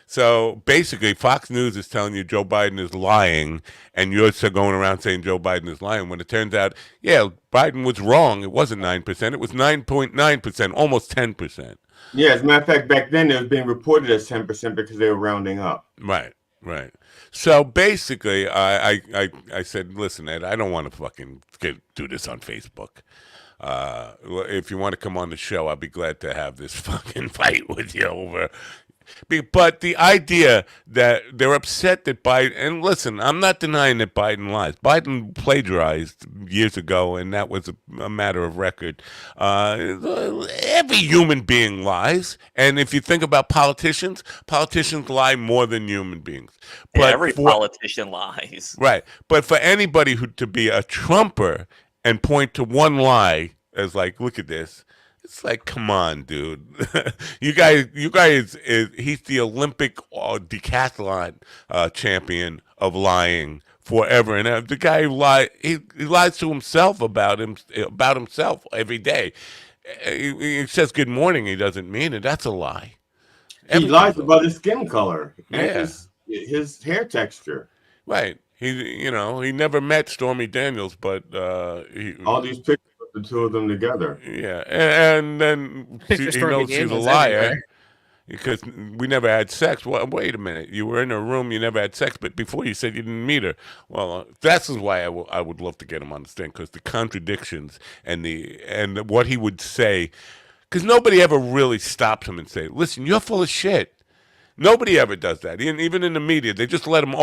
So basically, Fox News is telling you Joe Biden is lying, and you're going around saying Joe Biden is lying, when it turns out, yeah, Biden was wrong. It wasn't 9%. It was 9.9%, almost 10%. Yeah, as a matter of fact, back then it was being reported as 10% because they were rounding up. Right. So basically, I said, listen, Ed, I don't want to fucking do this on Facebook. If you want to come on the show, I'll be glad to have this fucking fight with you over. But the idea that they're upset that Biden, and listen, I'm not denying that Biden lies. Biden plagiarized years ago, and that was a matter of record. Every human being lies, and if you think about politicians lie more than human beings. But every politician lies. Right. But for anybody to be a Trumper and point to one lie as like, look at this. It's like, come on, dude. you guys, he's the Olympic decathlon champion of lying forever. And the guy he lies to himself about himself every day. He says good morning. He doesn't mean it. That's a lie. He lies about his skin color and Yeah. his hair texture. Right. He never met Stormy Daniels, but all these pictures of the two of them together. Yeah, and then he knows she's a liar because we never had sex. Well, wait a minute, you were in a room, you never had sex, but before you said you didn't meet her. Well, that's why I would love to get him on the stand, because the contradictions and what he would say, because nobody ever really stops him and say, "Listen, you're full of shit." Nobody ever does that. Even in the media, they just let him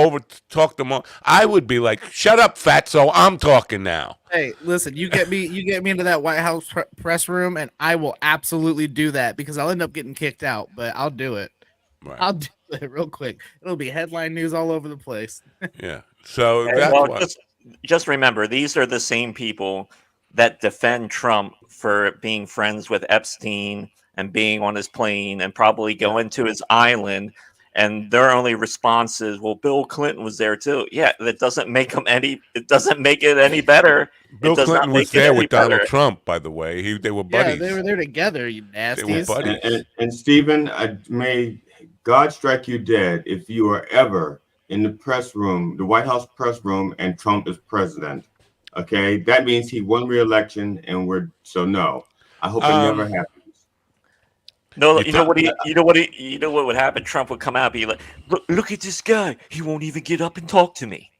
talk them all. I would be like, "Shut up, fatso! I'm talking now." Hey, listen, you get me into that White House press room, and I will absolutely do that because I'll end up getting kicked out, but I'll do it. Right. I'll do it real quick. It'll be headline news all over the place. Yeah. So that's just remember, these are the same people that defend Trump for being friends with Epstein and being on his plane and probably going to his island, and their only response is, "Well, Bill Clinton was there too." Yeah, that doesn't make them any. It doesn't make it any better. Bill Clinton was there with Donald Trump, by the way. They were buddies. Yeah, they were there together. You nasties. They were buddies. And Stephen, may God strike you dead if you are ever in the press room, the White House press room, and Trump is president. Okay, that means he won re-election, and no. I hope it never happens. No, you know what would happen? Trump would come out and be like, look at this guy. He won't even get up and talk to me.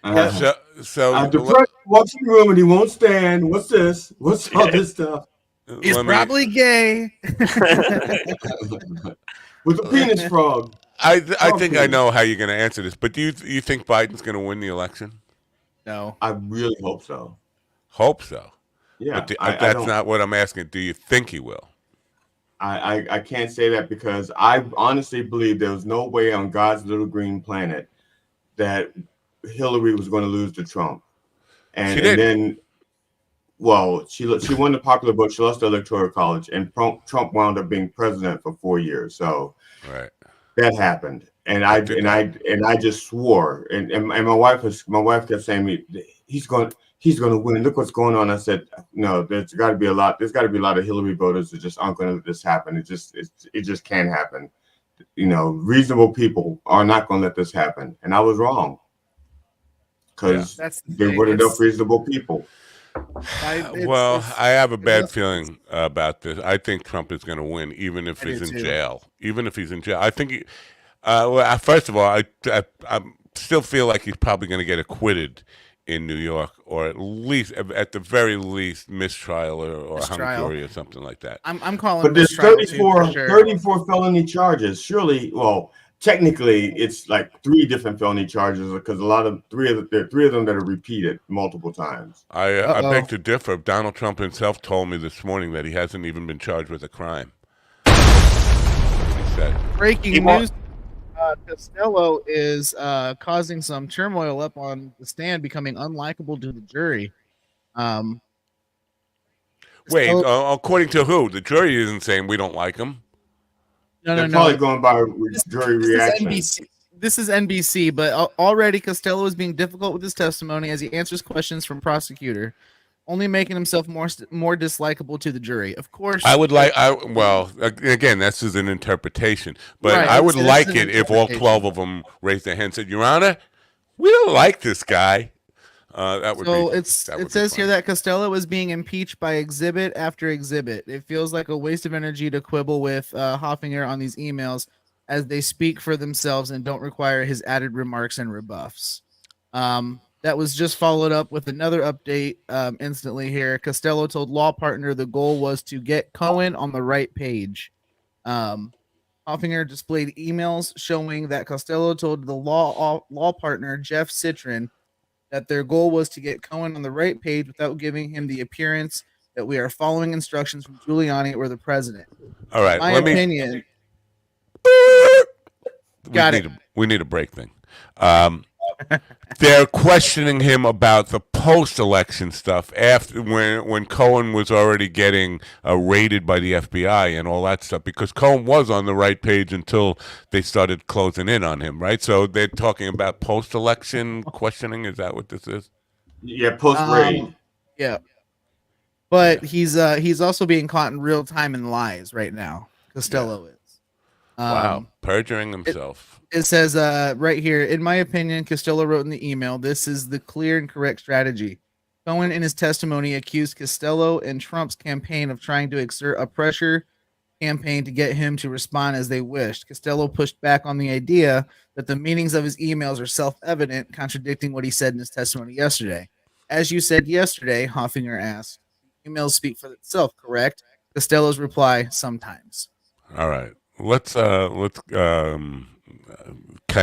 The president walks in the room and he won't stand. What's this? What's all this stuff? He's probably gay. With a penis frog. I think I know how you're going to answer this, but do you think Biden's going to win the election? No. I really hope so. Hope so? Yeah. But that's not what I'm asking. Do you think he will? I can't say that because I honestly believe there was no way on God's little green planet that Hillary was going to lose to Trump. And then, well, she won the popular vote. She lost the Electoral College, and Trump wound up being president for 4 years. So Right. That happened, and I just swore, and my wife kept saying to me, he's going to win. Look what's going on. I said, no, there's got to be a lot of Hillary voters that just aren't going to let this happen. It just can't happen. Reasonable people are not going to let this happen, and I was wrong because there weren't enough reasonable people. I have a bad feeling about this. I think Trump is going to win, even if he's in jail. Even if he's in jail, I think. First of all, I still feel like he's probably going to get acquitted in New York, or at the very least, mistrial or hung jury or something like that. I'm calling. But there's 34 felony charges. Surely, well, technically, it's like 3 different felony charges because there are 3 of them that are repeated multiple times. I beg to differ. Donald Trump himself told me this morning that he hasn't even been charged with a crime. He said. Breaking news. Costello is causing some turmoil up on the stand, becoming unlikable to the jury. Wait, according to who? The jury isn't saying we don't like him. They're probably going by jury reaction. This is NBC, but already Costello is being difficult with his testimony as he answers questions from prosecutor, only making himself more dislikable to the jury. Of course, again, this is an interpretation, but right, I would like it if all 12 of them raised their hand and said, "Your Honor, we don't like this guy." It says here that Costello is being impeached by exhibit after exhibit. It feels like a waste of energy to quibble with Hoffinger on these emails, as they speak for themselves and don't require his added remarks and rebuffs. That was just followed up with another update instantly here. Costello told law partner the goal was to get Cohen on the right page. Hoffinger displayed emails showing that Costello told the law partner, Jeff Citrin, that their goal was to get Cohen on the right page without giving him the appearance that we are following instructions from Giuliani or the president. All right. My opinion. We need a break thing. They're questioning him about the post-election stuff after when Cohen was already getting raided by the FBI and all that stuff, because Cohen was on the right page until they started closing in on him, right? So they're talking about post-election questioning. Is that what this is? Yeah, post-raid. Yeah, but he's also being caught in real time in lies right now. Costello is. Wow, perjuring himself. It says right here, in my opinion, Costello wrote in the email, this is the clear and correct strategy. Cohen, in his testimony, accused Costello and Trump's campaign of trying to exert a pressure campaign to get him to respond as they wished. Costello pushed back on the idea that the meanings of his emails are self-evident, contradicting what he said in his testimony yesterday. As you said yesterday, Hoffinger asked, emails speak for itself, correct? Costello's reply, sometimes. All right. Let's kind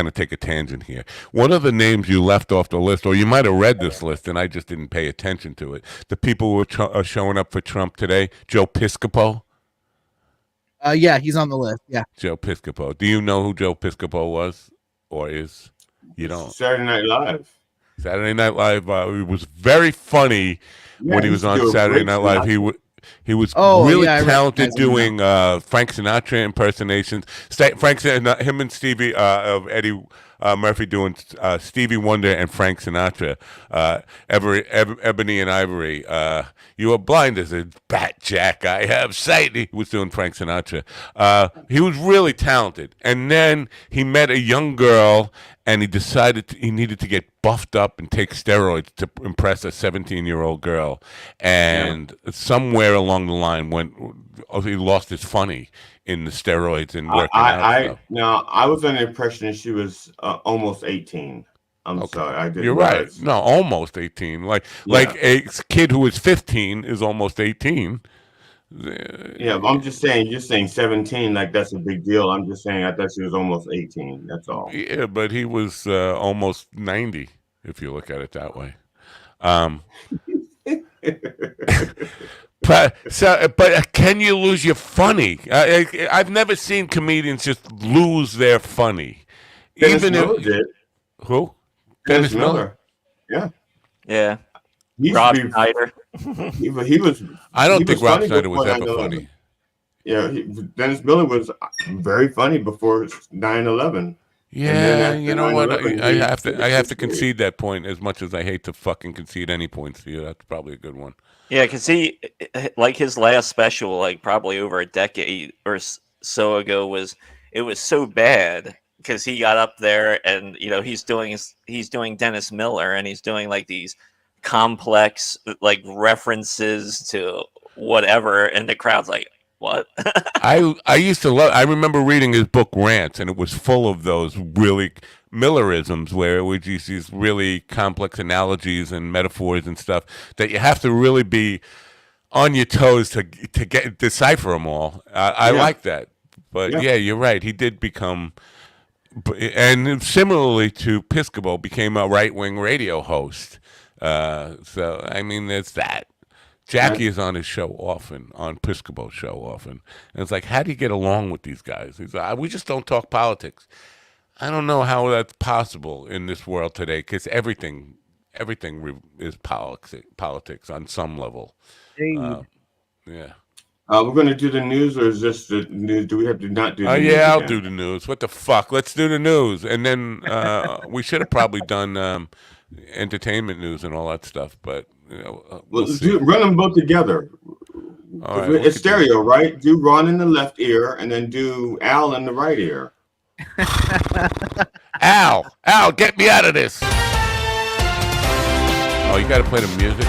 of take a tangent here. One of the names you left off the list, or you might have read this list and I just didn't pay attention to it. The people who are showing up for Trump today, Joe Piscopo. Yeah, he's on the list. Yeah, Joe Piscopo. Do you know who Joe Piscopo was or is? You don't. Saturday Night Live. Saturday Night Live. It was very funny when he was on Saturday Night Live. He was really talented doing Frank Sinatra impersonations. Him and Stevie of Eddie Murphy doing Stevie Wonder and Frank Sinatra. Ebony and Ivory. You are blind as a bat, Jack. I have sight. He was doing Frank Sinatra. He was really talented. And then he met a young girl, and he decided he needed to get buffed up and take steroids to impress a 17-year-old girl. And somewhere along the line, he lost his funny in the steroids and working out. I was under the impression that she was almost 18. I'm sorry, I didn't. You're right. No, almost 18. Like a kid who is 15 is almost 18. Yeah, I'm just saying. You're saying 17, like that's a big deal. I'm just saying I thought she was almost 18. That's all. Yeah, but he was almost 90, if you look at it that way. But can you lose your funny? I've never seen comedians just lose their funny. Dennis Miller did. Who? Dennis Miller. Yeah. Yeah. Rob Schneider. He was. I don't think Rob Schneider was ever funny. Dennis Miller was very funny before 9/11. Yeah, you know what? I have to concede that point. As much as I hate to fucking concede any points to you, that's probably a good one. Yeah, because he, like his last special, like probably over a decade or so ago, was so bad because he got up there and he's doing Dennis Miller and he's doing like these complex like references to whatever, and the crowd's like, what? I used to love. I remember reading his book Rants, and it was full of those really Millerisms, where it was just these really complex analogies and metaphors and stuff that you have to really be on your toes to decipher them all. I like that, but yeah, you're right. He did become, and similarly to Piscopo, became a right-wing radio host. So I mean, there's that. Jackie is on his show often, on Piscopo's show often. And it's like, how do you get along with these guys? He's like, we just don't talk politics. I don't know how that's possible in this world today, because everything is politics on some level. Yeah. We're going to do the news, or is this the news? Do we have to not do the news? Yeah, I'll do the news. What the fuck? Let's do the news. And then we should have probably done entertainment news and all that stuff, but we'll run them both together. All right, it's stereo, right? Do Ron in the left ear and then do Al in the right ear. Al, get me out of this. Oh, you got to play the music.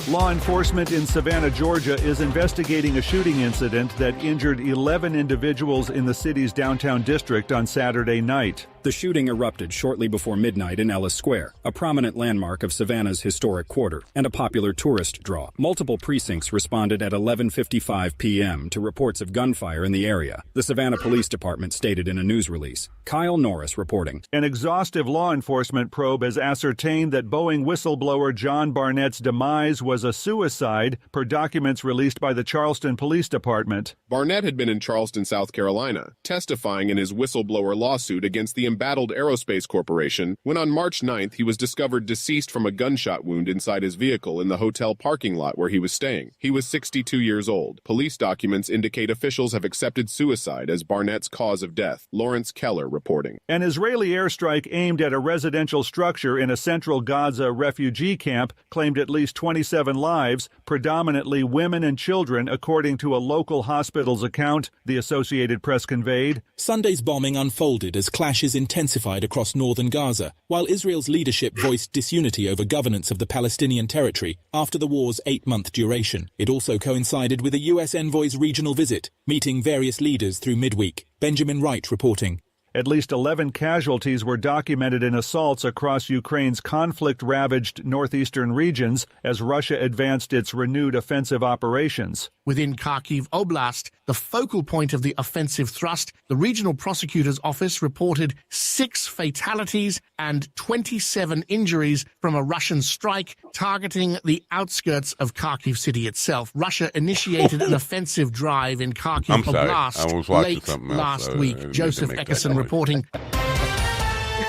Law enforcement in Savannah, Georgia is investigating a shooting incident that injured 11 individuals in the city's downtown district on Saturday night. The shooting erupted shortly before midnight in Ellis Square, a prominent landmark of Savannah's historic quarter and a popular tourist draw. Multiple precincts responded at 11:55 p.m. to reports of gunfire in the area, the Savannah Police Department stated in a news release. Kyle Norris reporting. An exhaustive law enforcement probe has ascertained that Boeing whistleblower John Barnett's demise was a suicide, per documents released by the Charleston Police Department. Barnett had been in Charleston, South Carolina, testifying in his whistleblower lawsuit against the embattled Aerospace Corporation when on March 9th he was discovered deceased from a gunshot wound inside his vehicle in the hotel parking lot where he was staying. He was 62 years old. Police documents indicate officials have accepted suicide as Barnett's cause of death. Lawrence Keller reporting. An Israeli airstrike aimed at a residential structure in a central Gaza refugee camp claimed at least 27 lives, predominantly women and children, according to a local hospital's account, the Associated Press conveyed. Sunday's bombing unfolded as clashes intensified across northern Gaza, while Israel's leadership voiced disunity over governance of the Palestinian territory after the war's 8-month duration. It also coincided with a U.S. envoy's regional visit, meeting various leaders through midweek. Benjamin Wright reporting. At least 11 casualties were documented in assaults across Ukraine's conflict-ravaged northeastern regions as Russia advanced its renewed offensive operations. Within Kharkiv Oblast, the focal point of the offensive thrust, the regional prosecutor's office reported 6 fatalities and 27 injuries from a Russian strike targeting the outskirts of Kharkiv city itself. Russia initiated an offensive drive in Kharkiv Oblast late last week. Joseph Eckerson reporting.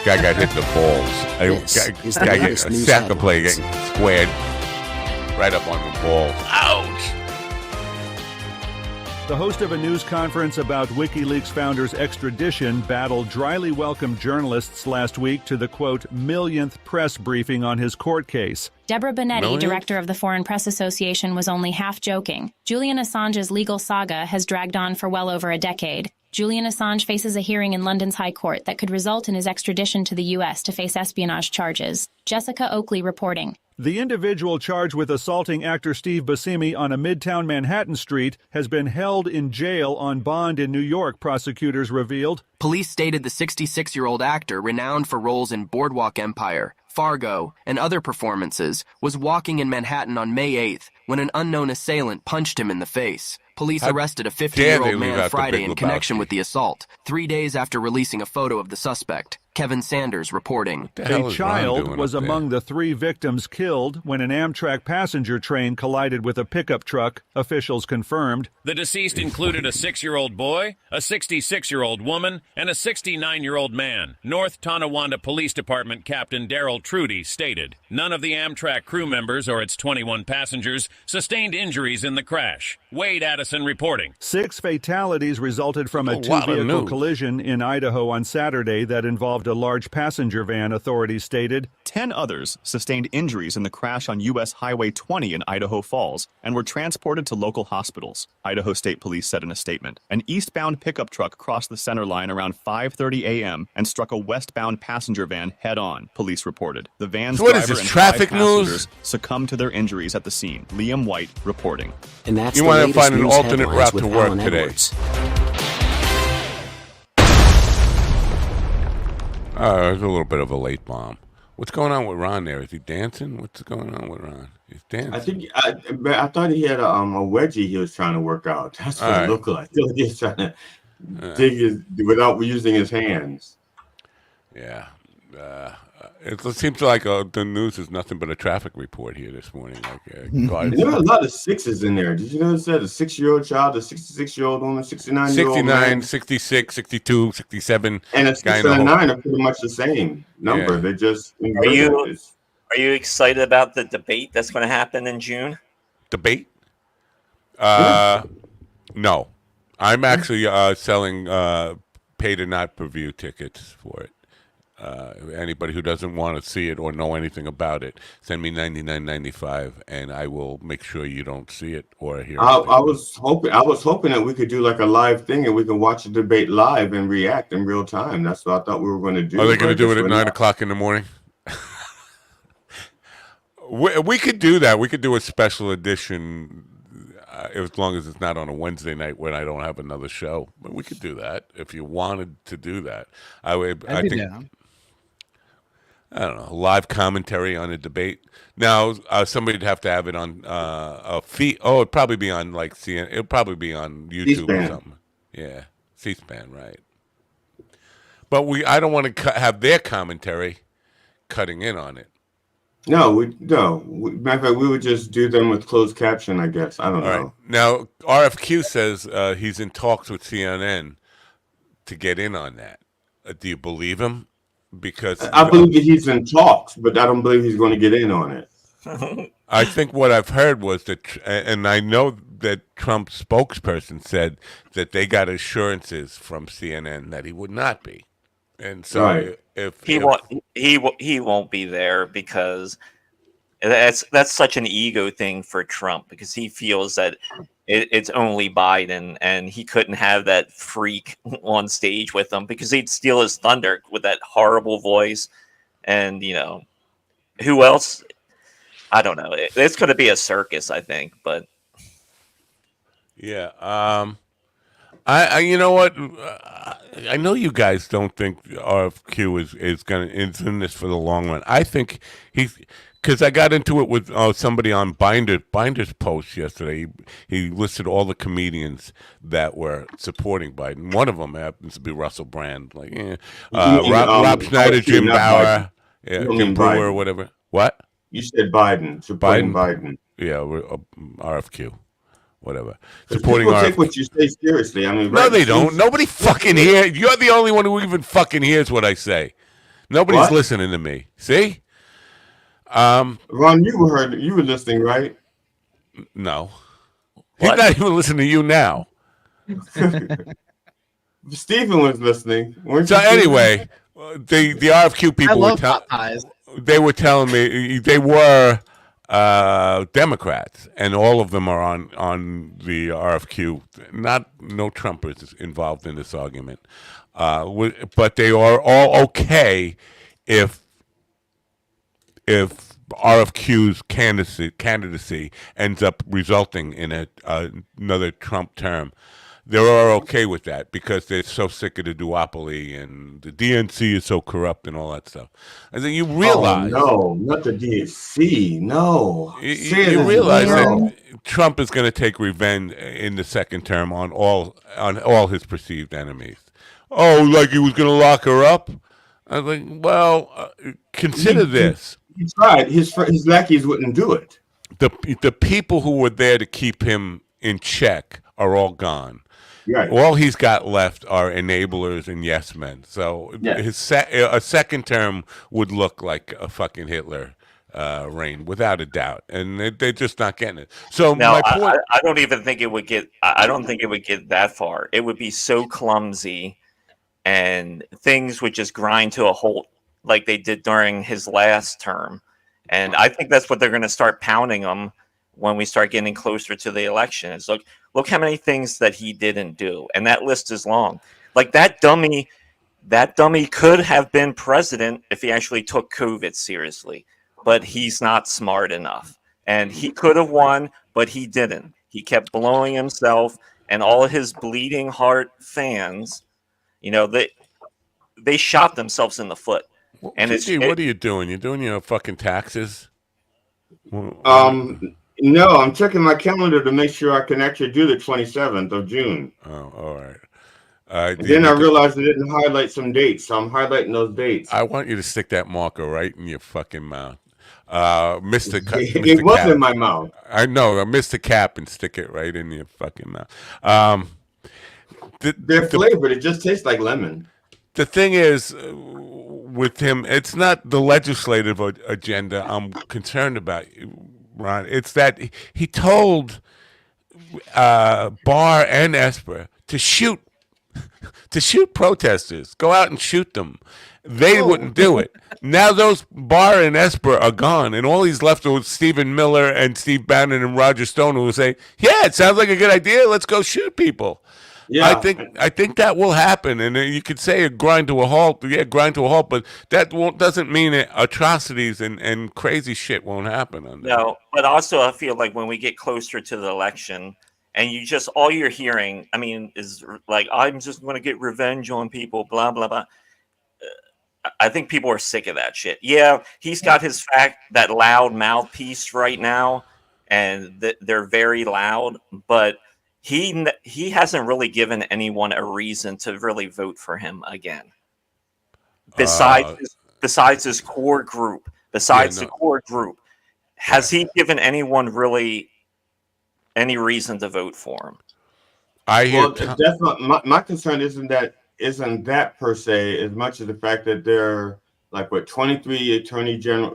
Guy got hit in the balls. Guy got a sack of play getting squared right up on the balls. Ouch! The host of a news conference about WikiLeaks founder's extradition battled dryly welcomed journalists last week to the, quote, millionth press briefing on his court case. Deborah Bonetti, director of the Foreign Press Association, was only half joking. Julian Assange's legal saga has dragged on for well over a decade. Julian Assange faces a hearing in London's High Court that could result in his extradition to the U.S. to face espionage charges. Jessica Oakley reporting. The individual charged with assaulting actor Steve Buscemi on a Midtown Manhattan street has been held in jail on bond in New York, prosecutors revealed. Police stated the 66-year-old actor, renowned for roles in Boardwalk Empire, Fargo, and other performances, was walking in Manhattan on May 8th when an unknown assailant punched him in the face. Police arrested a 50-year-old man Friday in connection with the assault, 3 days after releasing a photo of the suspect. Kevin Sanders reporting. A child was among the 3 victims killed when an Amtrak passenger train collided with a pickup truck, officials confirmed. The deceased included a 6-year-old boy, a 66-year-old woman, and a 69-year-old man. North Tonawanda Police Department Captain Darrell Trudy stated, none of the Amtrak crew members or its 21 passengers sustained injuries in the crash. Wade Addison reporting. 6 fatalities resulted from a A lot of two-vehicle news. collision in Idaho on Saturday that involved a large passenger van, authorities stated. 10 others sustained injuries in the crash on U.S. Highway 20 in Idaho Falls and were transported to local hospitals, Idaho State Police said in a statement. An eastbound pickup truck crossed the center line around 5:30 a.m. and struck a westbound passenger van head-on, police reported. The van's So what is driver this, and traffic 5 news? passengers succumbed to their injuries at the scene. Liam White reporting. And that's You the want to latest find an news alternate headlines route with to work Alan today. Edwards. There's a little bit of a late bomb. What's going on with Ron there? Is he dancing? What's going on with Ron? He's dancing. I thought he had a wedgie he was trying to work out. That's what All it right. looked like. He's trying to dig his without using his hands. Yeah. It seems like the news is nothing but a traffic report here this morning. And there were a lot of 6s in there. Did you notice that? A 6-year-old child, a 66-year-old woman, 69-year-old 69, man. 66, 62, 67. And a 6 guy in and a the 9 are pretty much the same number. Yeah. They just Are you excited about the debate that's going to happen in June? Debate? No. I'm actually selling pay to not per view tickets for it. Anybody who doesn't want to see it or know anything about it, send me $99.95 and I will make sure you don't see it or hear it. I was hoping that we could do like a live thing and we can watch the debate live and react in real time. That's what I thought we were going to do. Are they going to do it at 9 o'clock in the morning? we could do that. We could do a special edition as long as it's not on a Wednesday night when I don't have another show. But we could do that if you wanted to do that. I think. Down. I don't know, live commentary on a debate. Now, somebody'd have to have it on a feed. Oh, it'd probably be on like CNN. It'd probably be on YouTube C-SPAN. or something. Yeah, C-SPAN, right? But I don't want to have their commentary cutting in on it. No. Matter of fact, we would just do them with closed caption, I guess. I don't know. Right. Now, RFQ says he's in talks with CNN to get in on that. Do you believe him? Because I believe that he's in talks, but I don't believe he's going to get in on it. I think what I've heard was that, and I know that Trump's spokesperson said that they got assurances from CNN that he would not be, and so Right. if He won't be there because that's such an ego thing for Trump, because he feels that it's only Biden and he couldn't have that freak on stage with him because he'd steal his thunder with that horrible voice. And, who else? I don't know. It's going to be a circus, I think, but. Yeah. I you know what? I know you guys don't think RFQ is in this for the long run. I think because I got into it with somebody on Binder's post yesterday. He listed all the comedians that were supporting Biden. One of them happens to be Russell Brand, Rob Schneider, Jim Bauer, Jim Brewer, or whatever. What? You said Biden, supporting Biden. Yeah, RFQ. Whatever. Supporting people take what you say seriously. I mean, no, they don't. Nobody fucking hears. You're the only one who even fucking hears what I say. Nobody's listening to me. See? Ron, you were listening, right? No. He's not even listening to you now. Stephen was listening. So anyway, the RFQ people were telling me they were Democrats, and all of them are on the RFQ. No Trumpers involved in this argument, but they are all okay if RFQ's candidacy ends up resulting in another Trump term. They're all okay with that because they're so sick of the duopoly and the DNC is so corrupt and all that stuff. I think you realize... Oh, no, not the DNC, no. You realize that Trump is going to take revenge in the second term on all his perceived enemies. Oh, like he was going to lock her up? I was like, well, consider this. He tried. His lackeys wouldn't do it. The people who were there to keep him in check are all gone. Right. All he's got left are enablers and yes men. So a second term would look like a fucking Hitler reign, without a doubt, and they're just not getting it. So No, my point. I don't even think it would get. I don't think it would get that far. It would be so clumsy, and things would just grind to a halt like they did during his last term. And I think that's what they're going to start pounding him when we start getting closer to the election. Is look how many things that he didn't do, and that list is long. Like that dummy could have been president if he actually took COVID seriously, but he's not smart enough. And he could have won, but he didn't. He kept blowing himself, and all his bleeding heart fans, they shot themselves in the foot. And Gigi, what are you doing? You're doing your fucking taxes? No, I'm checking my calendar to make sure I can actually do the 27th of June. Oh, all right. And then I realized I didn't highlight some dates, so I'm highlighting those dates. I want you to stick that marker right in your fucking mouth. Mr. It was Cap. in my mouth. I know, Mr. Cap, and stick it right in your fucking mouth. They're flavored. It just tastes like lemon. The thing is, with him, it's not the legislative agenda I'm concerned about, Ron. It's that he told Barr and Esper to shoot protesters, go out and shoot them. They wouldn't do it. Now those Barr and Esper are gone, and all he's left with Stephen Miller and Steve Bannon and Roger Stone, who will say, "Yeah, it sounds like a good idea. Let's go shoot people." Yeah, I think that will happen, and you could say a grind to a halt. Yeah, grind to a halt, but that doesn't mean atrocities and crazy shit won't happen. No, but also I feel like when we get closer to the election, and all you're hearing, I mean, is like, I'm just going to get revenge on people, blah blah blah. I think people are sick of that shit. Yeah, he's got that loud mouthpiece right now, and they're very loud, but he hasn't really given anyone a reason to really vote for him again. Besides his core group, has he given anyone really any reason to vote for him? That's not my concern. Isn't that per se, as much as the fact that there are like 23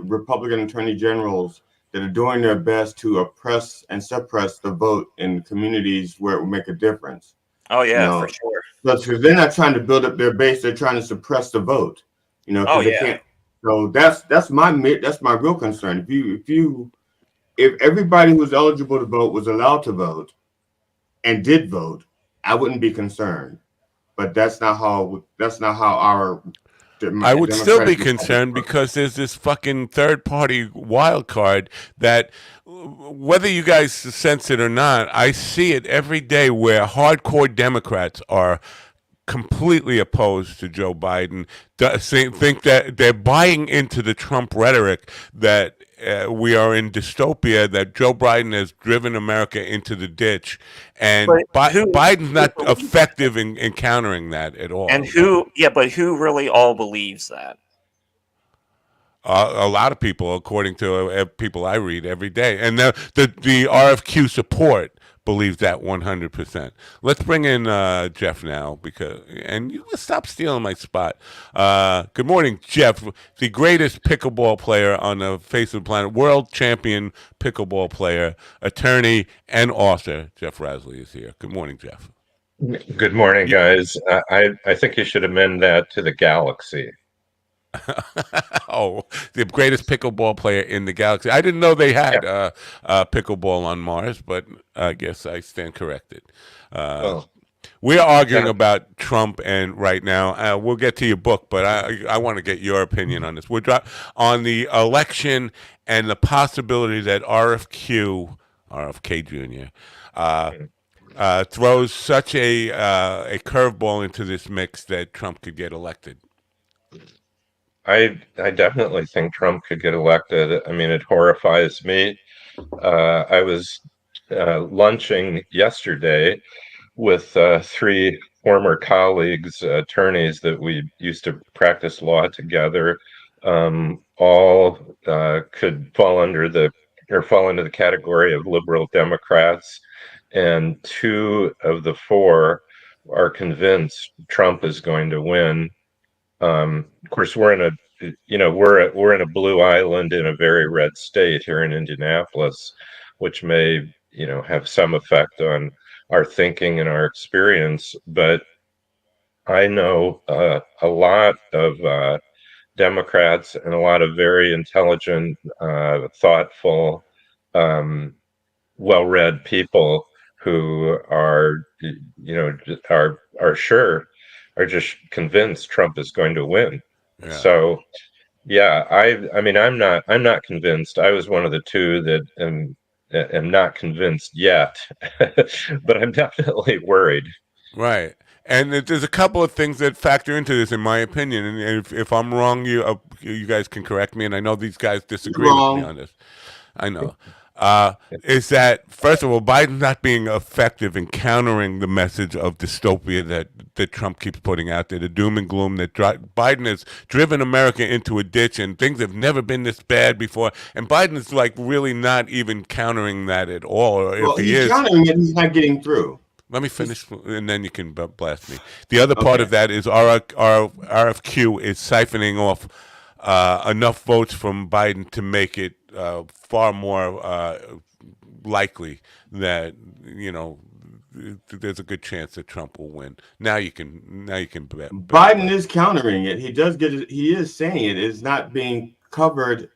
Republican attorney generals that are doing their best to oppress and suppress the vote in communities where it will make a difference. Oh yeah, for sure. Because they're not trying to build up their base; they're trying to suppress the vote. They can't. So that's my real concern. If everybody who's eligible to vote was allowed to vote and did vote, I wouldn't be concerned. But that's not how our. I would still be concerned because there's this fucking third-party wild card that, whether you guys sense it or not, I see it every day where hardcore Democrats are completely opposed to Joe Biden, think that they're buying into the Trump rhetoric that we are in dystopia, that Joe Biden has driven America into the ditch, and Biden's not effective in countering that at all. And who really all believes that? A lot of people, according to people I read every day, and the RFQ support believes that 100%. Let's bring in Jeff now, and you stop stealing my spot. Good morning, Jeff, the greatest pickleball player on the face of the planet, world champion pickleball player, attorney, and author. Jeff Rasley is here. Good morning, Jeff. Good morning, guys. I think you should amend that to the galaxy. Oh, the greatest pickleball player in the galaxy. I didn't know they had pickleball on Mars, but I guess I stand corrected. We're arguing about Trump, and right now we'll get to your book, but I want to get your opinion on this. We're on the election and the possibility that RFK Jr. Throws such a curveball into this mix that Trump could get elected. I definitely think Trump could get elected. I mean, it horrifies me. I was lunching yesterday with three former colleagues, attorneys that we used to practice law together. All could fall into the category of liberal Democrats, and two of the four are convinced Trump is going to win. Of course, we're in a we're in a blue island in a very red state here in Indianapolis, which may have some effect on our thinking and our experience. But I know a lot of Democrats and a lot of very intelligent, thoughtful, well-read people who are just convinced Trump is going to win. Yeah. So yeah, I mean I'm not convinced. I was one of the two that am not convinced yet, but I'm definitely worried. Right. And there's a couple of things that factor into this, in my opinion. And if I'm wrong, you guys can correct me. And I know these guys disagree with me on this. I know. Is that, first of all, Biden's not being effective in countering the message of dystopia that Trump keeps putting out there, the doom and gloom that Biden has driven America into a ditch, and things have never been this bad before. And Biden is like really not even countering that at all. Or Well, if he he's is, countering it. He's not getting through. let me finish, and then you can blast me. The other part of that is our RFQ is siphoning off enough votes from Biden to make it far more likely that there's a good chance that Trump will win. Now you can bet. Biden is countering it. He does get it. He is saying it is not being covered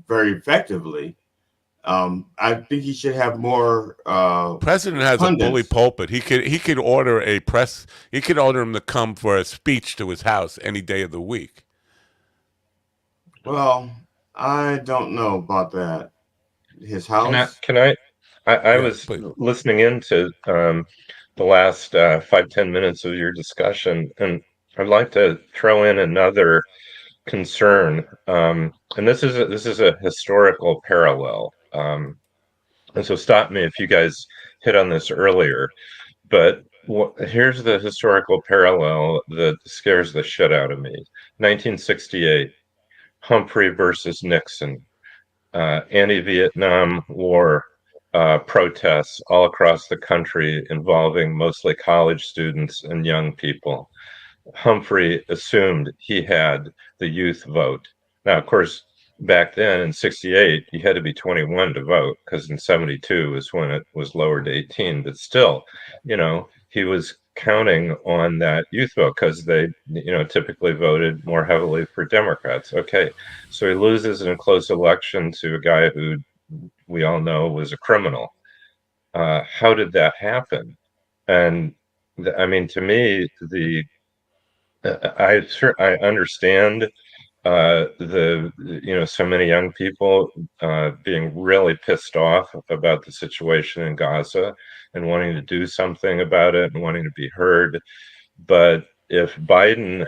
very effectively. I think he should have more. President has pundits. a bully pulpit. He could order a press. He could order him to come for a speech to his house any day of the week. Well, I don't know about that. His house. I was listening into the last 5-10 minutes of your discussion, and I'd like to throw in another concern. And this is a historical parallel. And so stop me if you guys hit on this earlier. But here's the historical parallel that scares the shit out of me. 1968, Humphrey versus Nixon, anti-Vietnam War protests all across the country involving mostly college students and young people. Humphrey assumed he had the youth vote. Now, of course, back then in 68, you had to be 21 to vote, because in 72 is when it was lowered to 18. But still, he was counting on that youth vote because they, typically voted more heavily for Democrats. Okay, so he loses in a close election to a guy who we all know was a criminal. How did that happen? And I mean, to me, I understand so many young people being really pissed off about the situation in Gaza and wanting to do something about it and wanting to be heard. But if Biden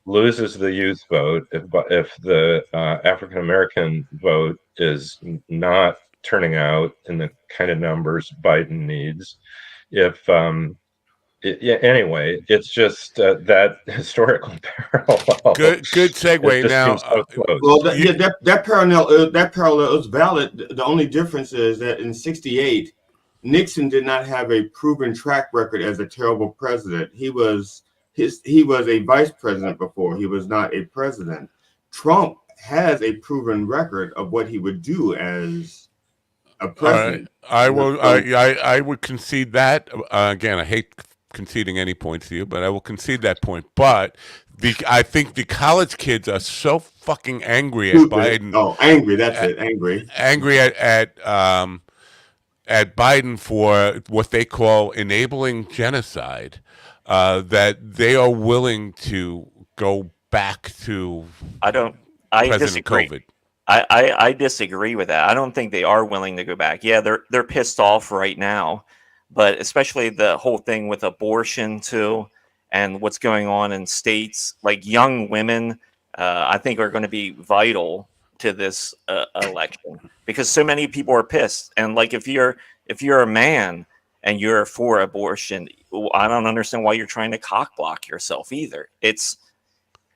loses the youth vote, if the African American vote is not turning out in the kind of numbers Biden needs, anyway, it's just that historical parallel. Good segue. Now, well, that parallel is valid. The only difference is that in '68, Nixon did not have a proven track record as a terrible president. He was a vice president before. He was not a president. Trump has a proven record of what he would do as a president. I would concede that. Again, I hate conceding any points to you, but I will concede that point. But I think the college kids are so fucking angry at Biden. Oh, angry. That's it. Angry. Angry at Biden for what they call enabling genocide, that they are willing to go back to. I disagree. COVID. I disagree with that. I don't think they are willing to go back. Yeah, they're pissed off right now, but especially the whole thing with abortion too, and what's going on in states like young women, I think are going to be vital to this election, because so many people are pissed. And like if you're a man and you're for abortion, I don't understand why you're trying to cock block yourself either.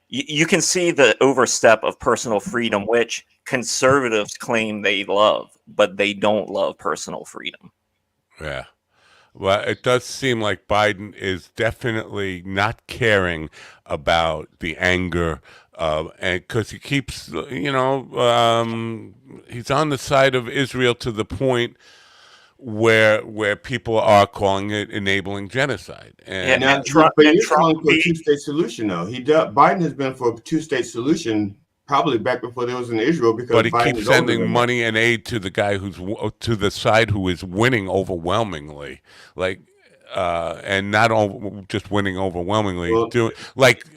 You can see the overstep of personal freedom, which conservatives claim they love, but they don't love personal freedom. Yeah. Well, it does seem like Biden is definitely not caring about the anger, and because he keeps, he's on the side of Israel to the point where people are calling it enabling genocide. And Now, but he's calling for a two-state solution, though. Biden has been for a two-state solution probably back before there was an Israel, because but he Biden keeps is older sending than money and aid to the guy to the side who is winning overwhelmingly, and not just winning overwhelmingly,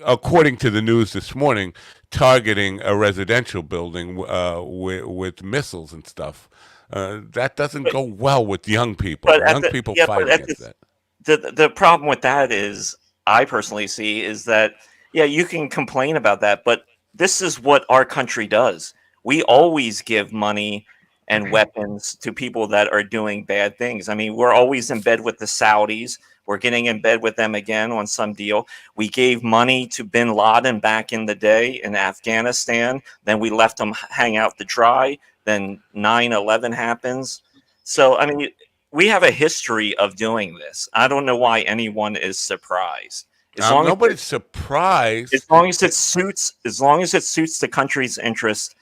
according to the news this morning, targeting a residential building with missiles and stuff. That doesn't go well with young people. Young people fight against that. The problem with that is, I personally see, is that, yeah, you can complain about that, but this is what our country does. We always give money and weapons to people that are doing bad things. I mean, we're always in bed with the Saudis. We're getting in bed with them again on some deal. We gave money to bin Laden back in the day in Afghanistan. Then we left them hang out to dry. Then 9/11 happens. So, I mean, we have a history of doing this. I don't know why anyone is surprised. Nobody's surprised. As long as it suits the country's interest,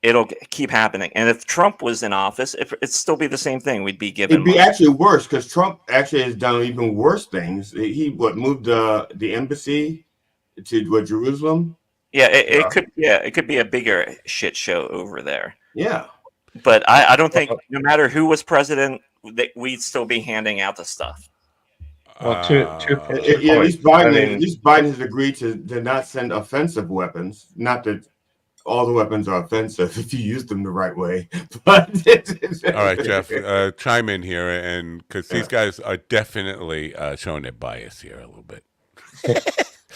it'll keep happening. And if Trump was in office, it'd still be the same thing. We'd be given. It'd be actually worse, because Trump actually has done even worse things. He moved the embassy to Jerusalem. Yeah, it could be a bigger shit show over there. Yeah. But I don't think, no matter who was president, we'd still be handing out the stuff. Well, at least Biden has agreed to not send offensive weapons. Not that all the weapons are offensive if you use them the right way. But all right, Jeff, chime in here, and because these guys are definitely showing their bias here a little bit.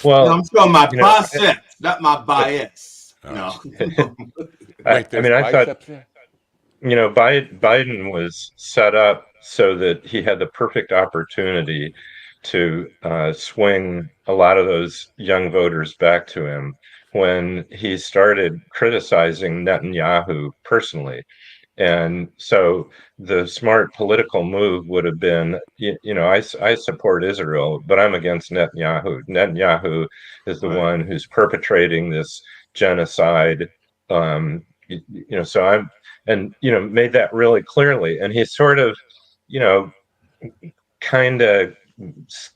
Well, I'm showing my biceps, not my bias. No. I thought, Biden was set up so that he had the perfect opportunity to swing a lot of those young voters back to him when he started criticizing Netanyahu personally. And so the smart political move would have been, I support Israel, but I'm against Netanyahu. Netanyahu is the one who's perpetrating this genocide. So I'm, made that really clearly. And he sort of, kind of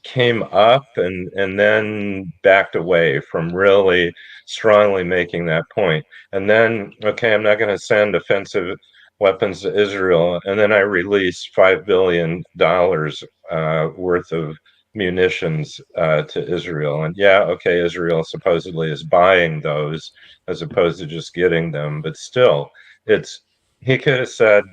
came up and then backed away from really strongly making that point. And then, okay, I'm not going to send offensive weapons to Israel. And then I release $5 billion worth of munitions to Israel. And yeah, okay, Israel supposedly is buying those as opposed to just getting them. But still, he could have said,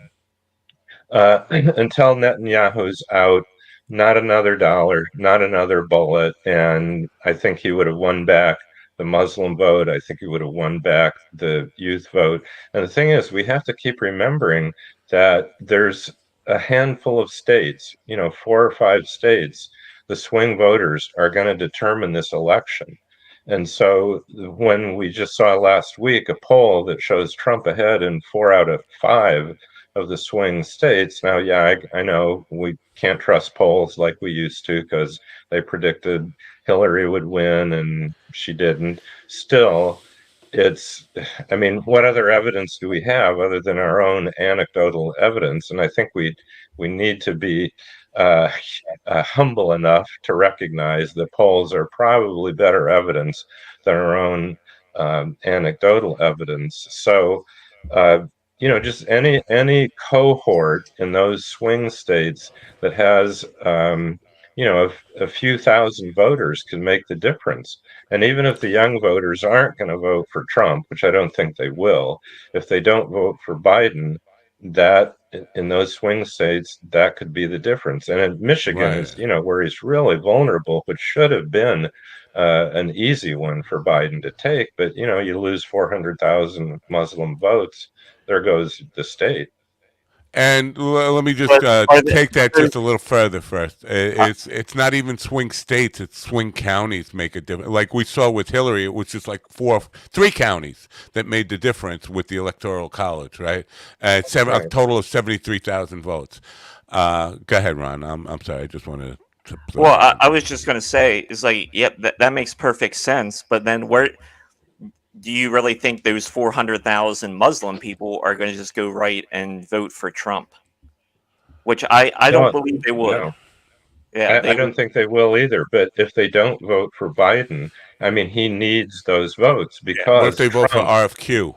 until Netanyahu's out, not another dollar, not another bullet. And I think he would have won back the Muslim vote. I think he would have won back the youth vote. And the thing is, we have to keep remembering that there's a handful of states, 4 or 5 states, the swing voters are going to determine this election. And so when we just saw last week a poll that shows Trump ahead in 4 out of 5 of the swing states. Now, yeah, I know we can't trust polls like we used to because they predicted Hillary would win and she didn't. Still, what other evidence do we have other than our own anecdotal evidence? And I think we need to be humble enough to recognize that polls are probably better evidence than our own anecdotal evidence. So, just any cohort in those swing states that has, a few thousand voters can make the difference. And even if the young voters aren't going to vote for Trump, which I don't think they will, if they don't vote for Biden, that in those swing states, that could be the difference. And in Michigan is, where he's really vulnerable, which should have been an easy one for Biden to take. But, you lose 400,000 Muslim votes. There goes the state. And let me just take that just a little further first. It's not even swing states; it's swing counties make a difference. Like we saw with Hillary, it was just like 3 counties that made the difference with the Electoral College, right? A total of 73,000 votes. Go ahead, Ron. I'm sorry. I just wanted to. Well, I was just going to say, it's like, yep, that makes perfect sense. But then where do you really think those 400,000 Muslim people are going to just go right and vote for Trump? Which I don't No, believe they would. no. Yeah, I don't think they will either. But if they don't vote for Biden, I mean, he needs those votes What if because they vote for Trump. RFQ?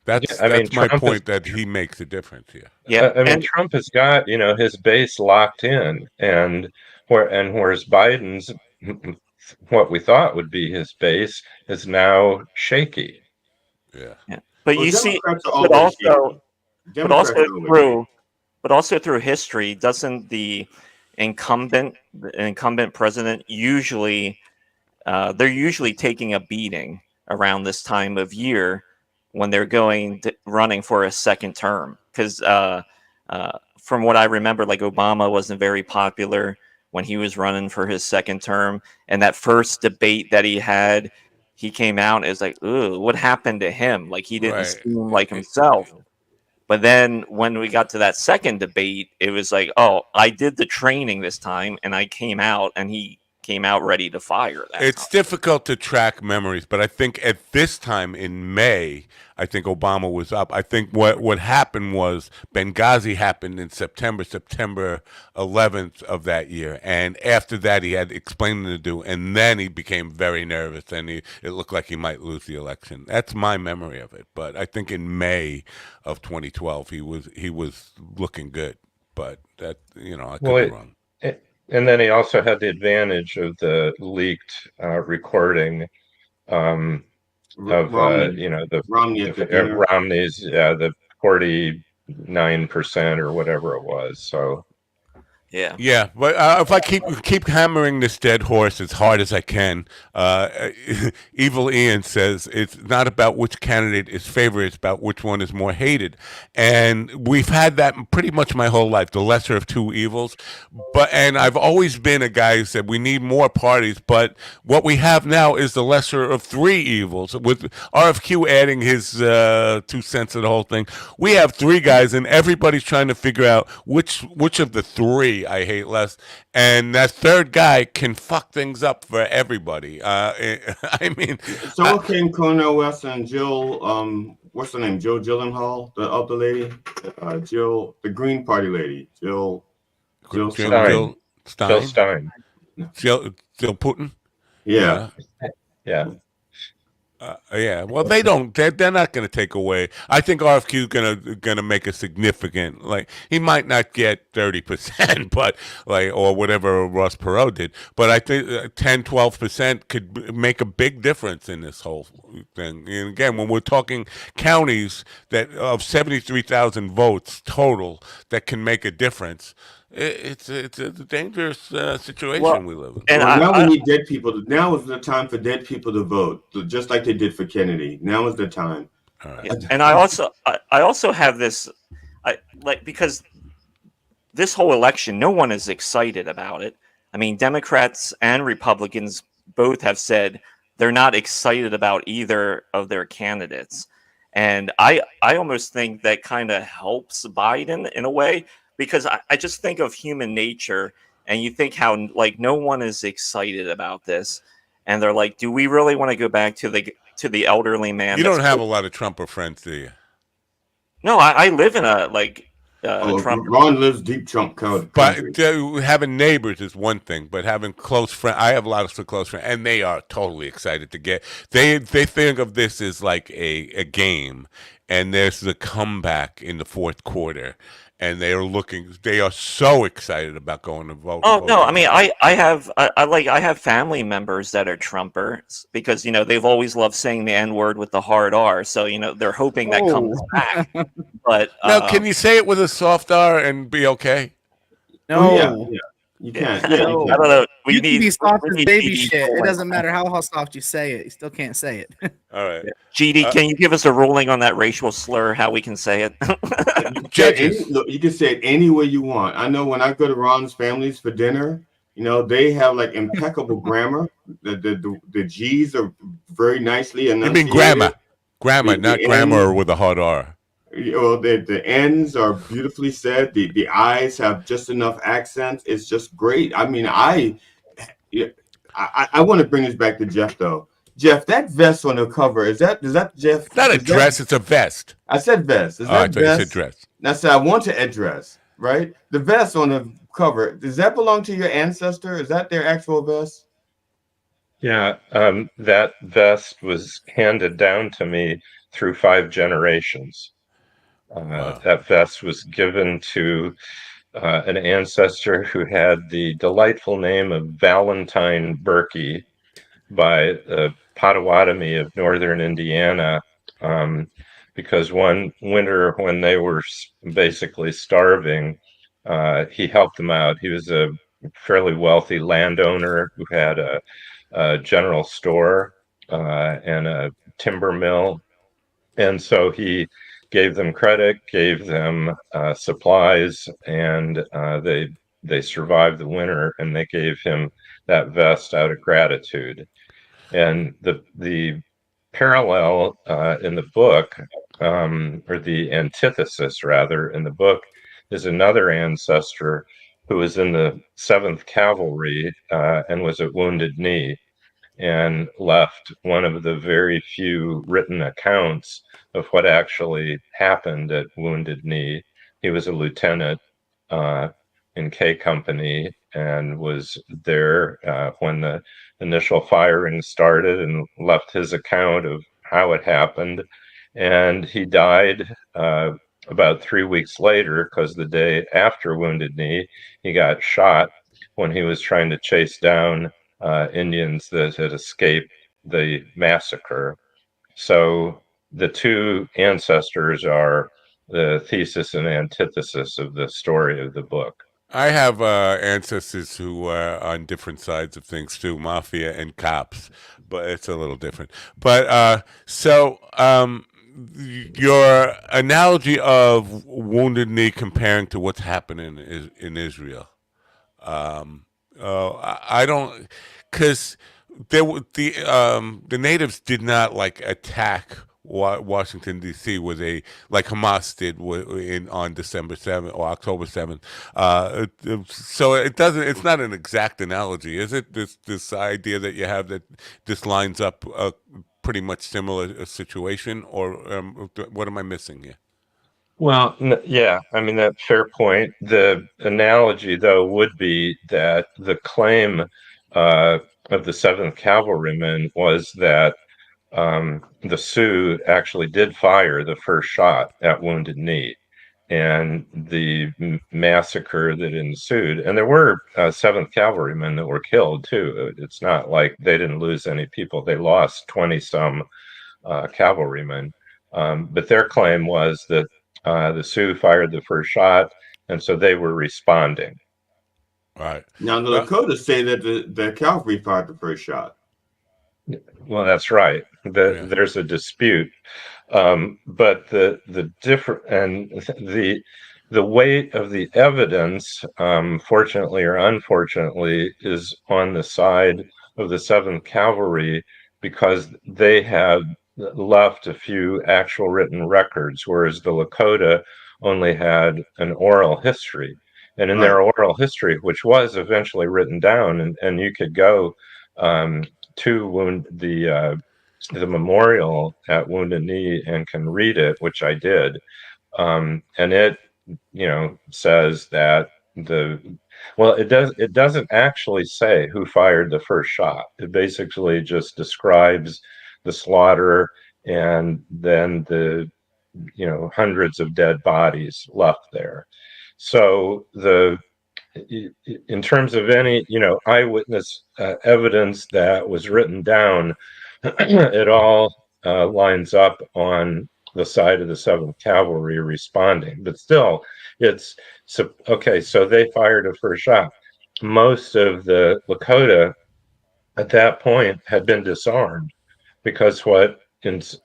That's Yeah, I mean, that's my Trump is. point. That he makes a difference here. Yeah, I mean, Trump has got his base locked in, and whereas Biden's what we thought would be his base is now shaky. Yeah. But Well, you see, Democrats are but always shaky. also, but Democrats also are always shaky. through history, doesn't the incumbent president usually they're usually taking a beating around this time of year when they're running for a second term? Because from what I remember, like Obama wasn't very popular when he was running for his second term, and that first debate that he had, he came out as like, "Ooh, what happened to him? Like he didn't Right. seem like himself." But then when we got to that second debate, it was like, "Oh, I did the training this time, and I came out, and he came out ready to fire." It's difficult to track memories, but I think at this time in May, I think Obama was up. I think what happened was Benghazi happened in September 11th of that year, and after that he had explaining to do, and then he became very nervous, and it looked like he might lose the election. That's my memory of it. But I think in May of 2012 he was looking good, but that I could be wrong. And then he also had the advantage of the leaked recording of Romney. the Romney at the dinner. Romney's the 49% or whatever it was. So Yeah, but if I keep hammering this dead horse as hard as I can, Evil Ian says it's not about which candidate is favored; it's about which one is more hated. And we've had that pretty much my whole life, the lesser of two evils. And I've always been a guy who said we need more parties, but what we have now is the lesser of three evils. With RFQ adding his 2 cents to the whole thing, we have three guys, and everybody's trying to figure out which of the three I hate less, and that third guy can fuck things up for everybody. I mean, So came Cornel West and Jill. What's her name? Jill Gyllenhaal, the other lady. Jill, the Green Party lady. Jill Stein. Jill Stein. Jill Putin. Yeah. Yeah. Yeah, well, they don't. They're not going to take away. I think RFQ is gonna make a significant. Like he might not get 30%, but or whatever Ross Perot did. But I think 10-12% could make a big difference in this whole thing. And again, when we're talking counties that of 73,000 votes total that can make a difference. It's a dangerous situation we live in. And now we need dead people. Now is the time for dead people to vote, just like they did for Kennedy. Now is the time. All right. And I also have this, because this whole election, no one is excited about it. I mean, Democrats and Republicans both have said they're not excited about either of their candidates, and I almost think that kind of helps Biden in a way. Because I just think of human nature, and you think how no one is excited about this, and they're like, "Do we really want to go back to the elderly man?" You don't have a lot of Trumper friends, do you? No, I live in a Trump. Ron lives deep Trump country. But having neighbors is one thing, but having close friends, I have a lot of close friends, and they are totally excited to get. They think of this as like a game, and there's the comeback in the fourth quarter. And they are so excited about going to vote. Oh no! I mean, I have family members that are Trumpers because they've always loved saying the N-word with the hard R. So they're hoping that comes back. But now, can you say it with a soft R and be okay? No, yeah. You can't. Yeah, I don't know. You can be soft as baby shit. It doesn't matter how soft you say it. You still can't say it. All right. GD, can you give us a ruling on that racial slur? How we can say it? You can say it any way you want. I know when I go to Ron's families for dinner, they have like impeccable grammar. The G's are very nicely You enunciated. mean grammar, not grammar with a hard R. Well, the ends are beautifully said. The eyes have just enough accent. It's just great. I mean, yeah, I want to bring this back to Jeff though. Jeff, that vest on the cover is that Jeff? It's not a Is that, dress, it's a vest. I said vest. Is Oh, I that thought you said vest? dress. I said I want to address, right? The vest on the cover, does that belong to your ancestor? Is that their actual vest? Yeah, that vest was handed down to me through 5 generations. That vest was given to an ancestor who had the delightful name of Valentine Berkey by the Potawatomi of northern Indiana, because one winter when they were basically starving, he helped them out. He was a fairly wealthy landowner who had a general store and a timber mill, and so he gave them credit, gave them supplies, and they survived the winter, and they gave him that vest out of gratitude. And the parallel in the book, or the antithesis rather, in the book, is another ancestor who was in the 7th Cavalry and was at Wounded Knee, and left one of the very few written accounts of what actually happened at Wounded Knee. He was a lieutenant in K Company and was there when the initial firing started, and left his account of how it happened. And he died about 3 weeks later, because the day after Wounded Knee, he got shot when he was trying to chase down Indians that had escaped the massacre. So the two ancestors are the thesis and antithesis of the story of the book. I have ancestors who are on different sides of things too, mafia and cops, but it's a little different. But your analogy of Wounded Knee comparing to what's happening in Israel, I don't, because the natives did not like attack Washington D.C. with like Hamas did on December 7th or October 7th. So it's not an exact analogy, is it? This idea that you have that this lines up a pretty much similar situation, or what am I missing here? Well, yeah, I mean, that's fair point. The analogy, though, would be that the claim of the 7th Cavalrymen was that the Sioux actually did fire the first shot at Wounded Knee, and the massacre that ensued. And there were 7th Cavalrymen that were killed, too. It's not like they didn't lose any people. They lost 20-some cavalrymen. But their claim was that the Sioux fired the first shot, and so they were responding. Right. Now, the Lakotas say that the cavalry fired the first shot. Well, that's right. There's a dispute, but the different and the weight of the evidence, fortunately or unfortunately, is on the side of the 7th Cavalry, because they have left a few actual written records, whereas the Lakota only had an oral history. And in their oral history, which was eventually written down, and you could go to the memorial at Wounded Knee and can read it, which I did, and it says that it doesn't actually say who fired the first shot. It basically just describes the slaughter and then the hundreds of dead bodies left there. So in terms of any eyewitness evidence that was written down, it all lines up on the side of the 7th Cavalry responding. But still, it's okay. So they fired a first shot. Most of the Lakota at that point had been disarmed, because what was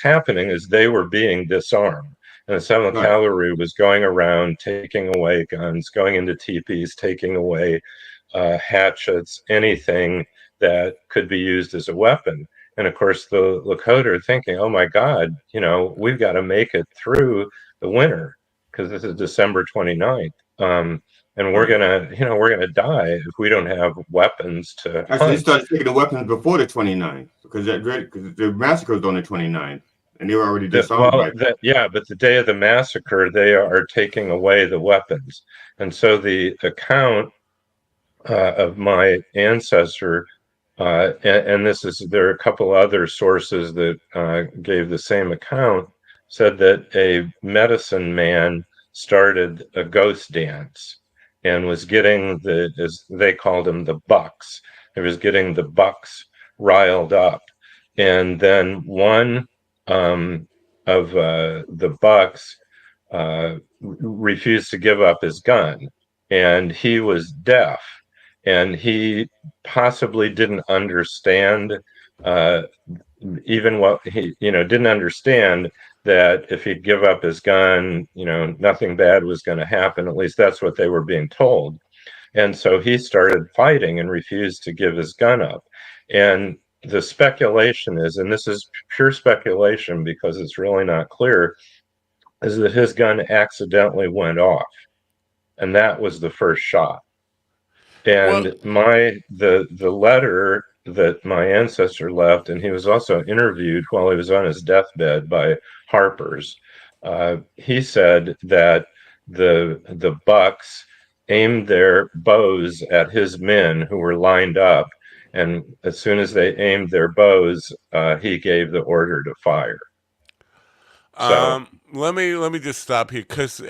happening is they were being disarmed. And the 7th Cavalry was going around taking away guns, going into teepees, taking away hatchets, anything that could be used as a weapon. And of course, the Lakota are thinking, "Oh my God, we've got to make it through the winter because this is December 29th, and we're gonna die if we don't have weapons to Actually, they hunt." started taking the weapons before the 29th because the massacre was on the 29th, and they were already disarmed by. Yeah, but the day of the massacre, they are taking away the weapons, and so the account of my ancestor, and there are a couple other sources that gave the same account, said that a medicine man started a ghost dance and was getting as they called them, the bucks. He was getting the bucks riled up, and then one of the bucks refused to give up his gun, and he was deaf, and he possibly didn't understand uh, even what he didn't understand that if he'd give up his gun, nothing bad was going to happen. At least that's what they were being told. And so he started fighting and refused to give his gun up. And the speculation is, and this is pure speculation because it's really not clear, is that his gun accidentally went off, and that was the first shot. And the letter that my ancestor left, and he was also interviewed while he was on his deathbed by Harper's. He said that the Bucks aimed their bows at his men who were lined up, and as soon as they aimed their bows, he gave the order to fire. So let me just stop here because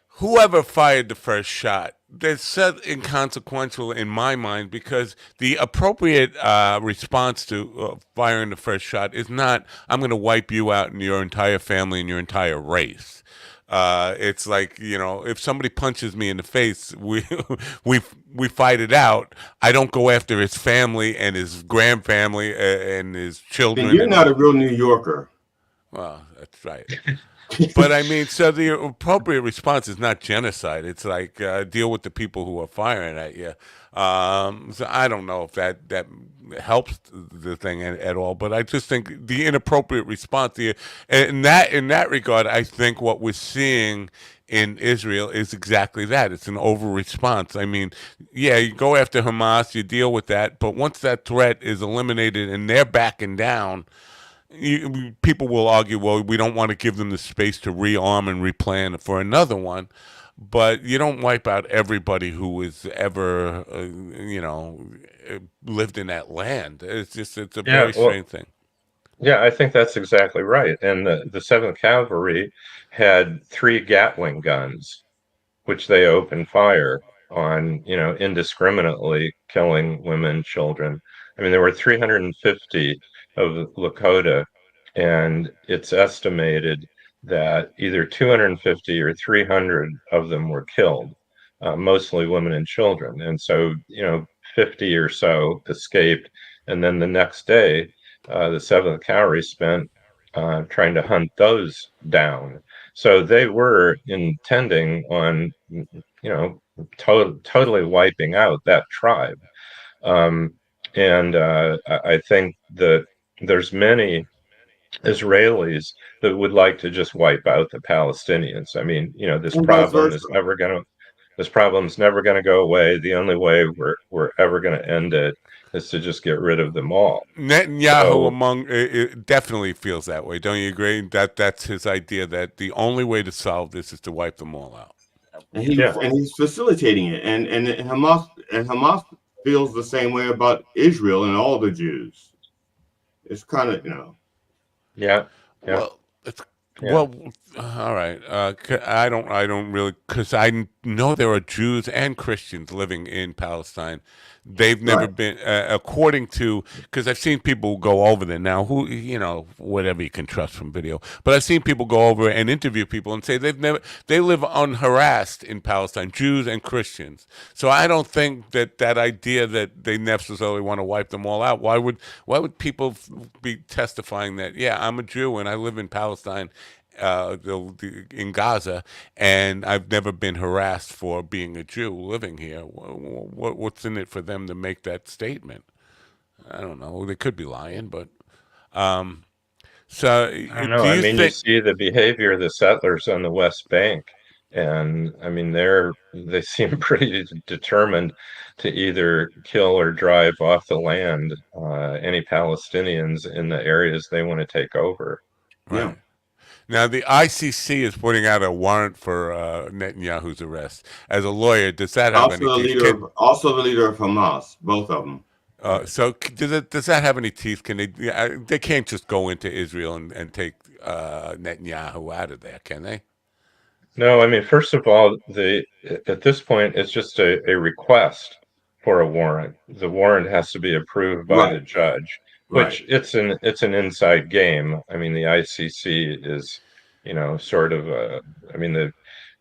whoever fired the first shot, that's so inconsequential in my mind because the appropriate response to firing the first shot is not, I'm going to wipe you out and your entire family and your entire race. It's like, if somebody punches me in the face, we fight it out. I don't go after his family and his grandfamily and his children. Then you're not a real New Yorker. Well, that's right. But I mean, so the appropriate response is not genocide. It's like deal with the people who are firing at you. So I don't know if that helps the thing at all. But I just think the inappropriate response, in that regard, I think what we're seeing in Israel is exactly that. It's an over response. I mean, yeah, you go after Hamas, you deal with that, but once that threat is eliminated and they're backing down, people will argue, well, we don't want to give them the space to rearm and replan for another one. But you don't wipe out everybody who has ever, lived in that land. It's a very strange thing. Yeah, I think that's exactly right. And the 7th Cavalry had 3 Gatling guns, which they opened fire on, indiscriminately killing women, children. I mean, there were 350 of Lakota, and it's estimated that either 250 or 300 of them were killed, mostly women and children. And so, 50 or so escaped. And then the next day, the 7th Cavalry spent trying to hunt those down. So they were intending on, totally wiping out that tribe. And I think that there's many Israelis that would like to just wipe out the Palestinians. I mean, this problem's never going to go away. The only way we're ever going to end it is to just get rid of them all. Netanyahu definitely feels that way. Don't you agree? That's his idea, that the only way to solve this is to wipe them all out. And he's facilitating it. And Hamas feels the same way about Israel and all the Jews. It's kind of, Yeah. Well, well, all right. I don't really, because I know there are Jews and Christians living in Palestine. They've never been, according to, because I've seen people go over there now, who, whatever you can trust from video, but I've seen people go over and interview people and say they live unharassed in Palestine, Jews and Christians. So I don't think that idea that they necessarily want to wipe them all out. Why would people be testifying that, yeah, I'm a Jew and I live in Palestine, in Gaza, and I've never been harassed for being a Jew living here? What's in it for them to make that statement? I don't know. They could be lying, but so I don't know. do I you mean, you think? see the behavior of the settlers on the West Bank, and I mean, they seem pretty determined to either kill or drive off the land any Palestinians in the areas they want to take over. Right. Now, the ICC is putting out a warrant for Netanyahu's arrest. As a lawyer, does that have any teeth? Also the leader of Hamas, both of them. So does that have any teeth? Can they? They can't just go into Israel and take Netanyahu out of there, can they? No, I mean, first of all, at this point, it's just a request for a warrant. The warrant has to be approved by the judge, which it's an inside game. I mean, the ICC is, sort of I mean,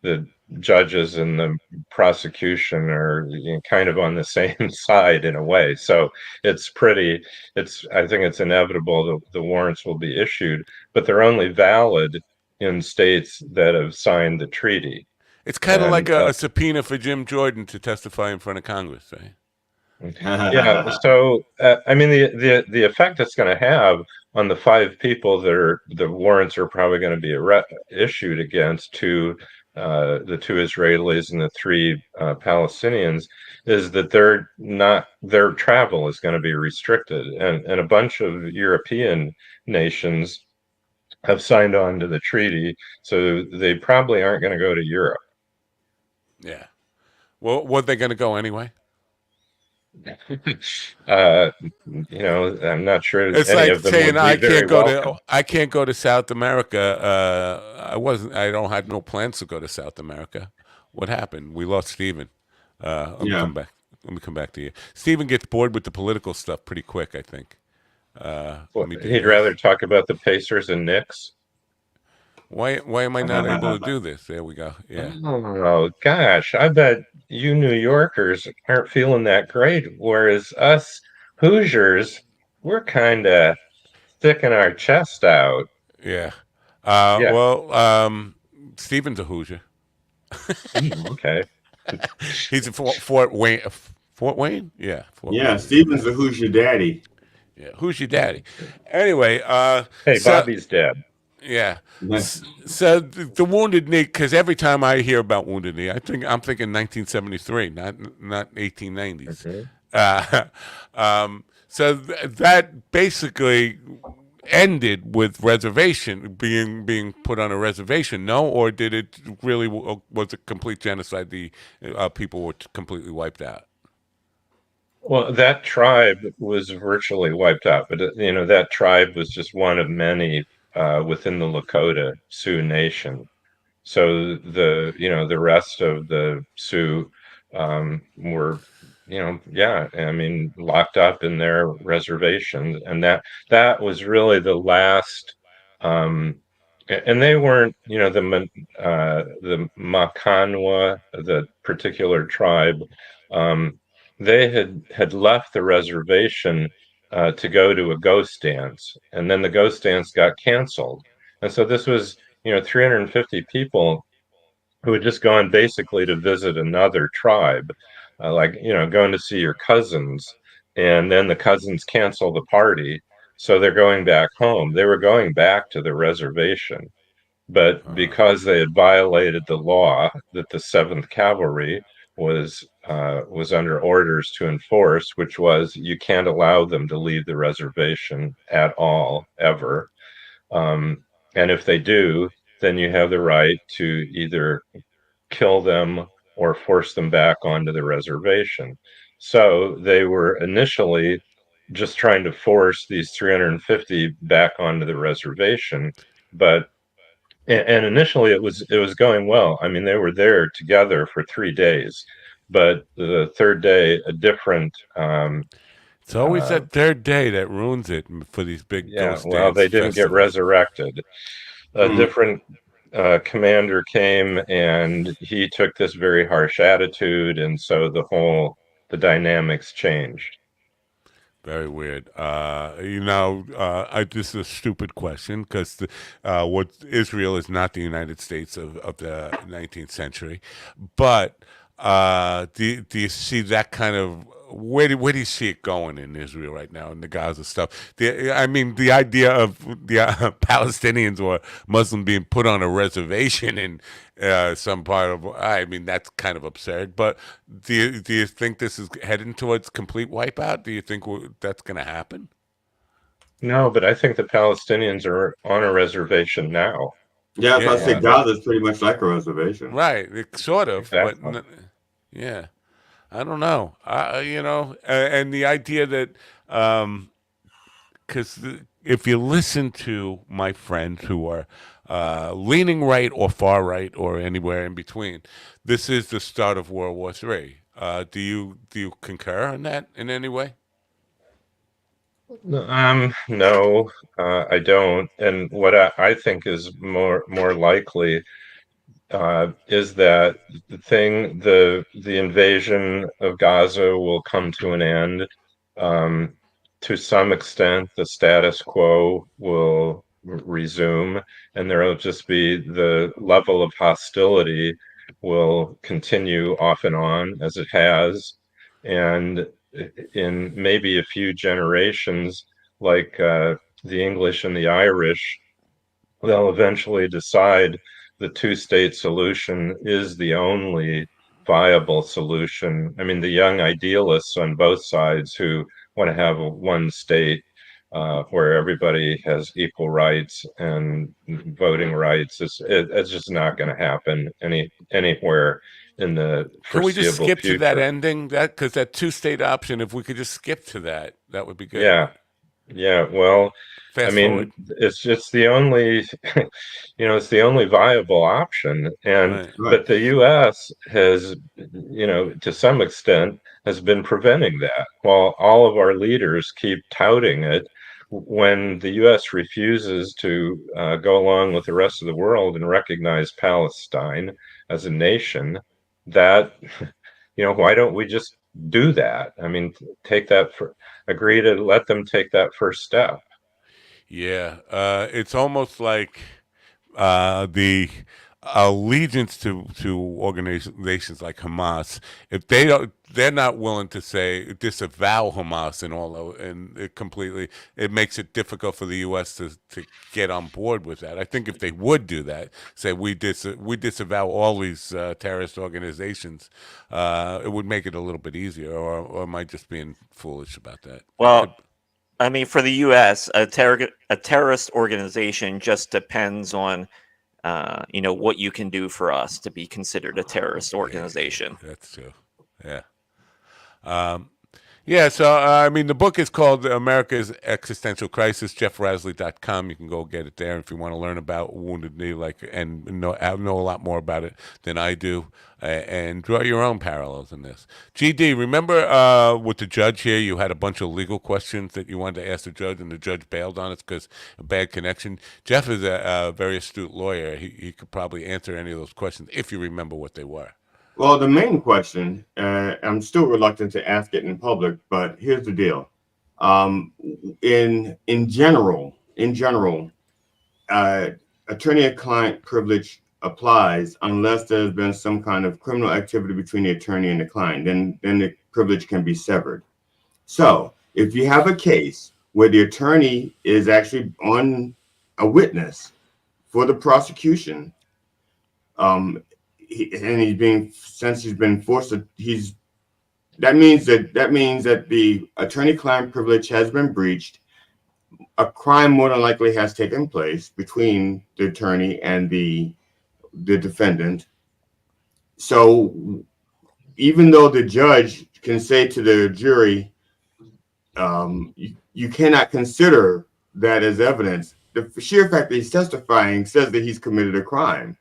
the judges and the prosecution are kind of on the same side in a way. So I think it's inevitable the warrants will be issued, but they're only valid in states that have signed the treaty. It's kind of like a subpoena for Jim Jordan to testify in front of Congress, right? Yeah. So, I mean, the effect it's going to have on the 5 people that the warrants are probably going to be issued against the 2 Israelis and the 3 Palestinians is that their travel is going to be restricted, and a bunch of European nations have signed on to the treaty, so they probably aren't going to go to Europe. Yeah. Well, were they going to go anyway? I'm not sure it's any like of them saying would be I can't go to South America. I don't have no plans to go to South America. What happened? We lost Stephen. Let me come back to you. Stephen gets bored with the political stuff pretty quick, I think. He'd rather talk about the Pacers and Knicks. Why am I not able to do this? There we go. Yeah. Oh gosh, I bet you New Yorkers aren't feeling that great, whereas us Hoosiers, we're kind of sticking our chest out. Yeah. Well, Stephen's a Hoosier. Okay. He's in Fort Wayne. Fort Wayne? Yeah. Wayne. Stephen's a Hoosier daddy. Yeah. Who's your daddy? Anyway. Hey, Bobby's dead. Yeah. So the Wounded Knee, because every time I hear about Wounded Knee, I'm thinking 1973, not 1890s. Okay. So that basically ended with reservation being put on a reservation. No, or did it really was it complete genocide? The people were completely wiped out. Well, that tribe was virtually wiped out, but that tribe was just one of many within the Lakota Sioux Nation. So the rest of the Sioux were, locked up in their reservations, and that was really the last. And they weren't, the Makanwa, the particular tribe. They had left the reservation to go to a ghost dance, and then the ghost dance got canceled. And so this was, 350 people who had just gone basically to visit another tribe, going to see your cousins, and then the cousins cancel the party, so they're going back home. They were going back to the reservation, but because they had violated the law that the 7th Cavalry was under orders to enforce, which was you can't allow them to leave the reservation at all, ever. And if they do, then you have the right to either kill them or force them back onto the reservation. So they were initially just trying to force these 350 back onto the reservation, and initially it was going well. I mean, they were there together for 3 days, but the 3rd day, a different. It's always that 3rd day that ruins it for these big ghost dance they didn't get resurrected. A different commander came, and he took this very harsh attitude, and so the dynamics changed. Very weird. This is a stupid question because what Israel is not the United States of the 19th century, but do you see that kind of where do you see it going in Israel right now in the Gaza stuff? The idea of the Palestinians or Muslims being put on a reservation in some part of, that's kind of absurd. But do you think this is heading towards complete wipeout? Do you think that's going to happen? No, but I think the Palestinians are on a reservation now. Yeah, so I say Gaza is pretty much like a reservation. Right, sort of, exactly. But yeah. I don't know. And the idea that, because if you listen to my friends who are leaning right or far right or anywhere in between, this is the start of World War III. Do you concur on that in any way? No, I don't. And what I think is more likely is that the invasion of Gaza will come to an end. To some extent, the status quo will resume, and there will just be the level of hostility will continue off and on as it has. And in maybe a few generations, like the English and the Irish, they'll eventually decide the two-state solution is the only viable solution. I mean, the young idealists on both sides who want to have one state where everybody has equal rights and voting rights, it's just not going to happen anywhere in the foreseeable Can we just skip future. to that ending? Because that two-state option, if we could just skip to that, that would be good. Yeah. Well, Fast forward. it's just the only, it's the only viable option. And but the U.S. has, to some extent, has been preventing that. While all of our leaders keep touting it, when the U.S. refuses to go along with the rest of the world and recognize Palestine as a nation, that, why don't we just do that? I mean, agree to let them take that first step. Yeah, it's almost like the allegiance to organizations like Hamas. If they're not willing to say disavow Hamas and it completely, it makes it difficult for the U.S. to get on board with that. I think if they would do that, say we disavow all these terrorist organizations, it would make it a little bit easier. Or am I just being foolish about that? Well, I mean, for the U.S., a terrorist organization just depends on, what you can do for us to be considered a terrorist organization. That's true. Yeah. So, the book is called America's Existential Crisis, jeffrasley.com. You can go get it there if you want to learn about Wounded Knee and know a lot more about it than I do and draw your own parallels in this. GD, remember with the judge here, you had a bunch of legal questions that you wanted to ask the judge, and the judge bailed on it because a bad connection. Jeff is a very astute lawyer. He could probably answer any of those questions if you remember what they were. Well, the main question, I'm still reluctant to ask it in public, but here's the deal. In general, attorney-client privilege applies unless there's been some kind of criminal activity between the attorney and the client. Then the privilege can be severed. So if you have a case where the attorney is actually on a witness for the prosecution, he's been forced to, that means that the attorney-client privilege has been breached. A crime more than likely has taken place between the attorney and the defendant. So even though the judge can say to the jury, you cannot consider that as evidence, the sheer fact that he's testifying says that he's committed a crime.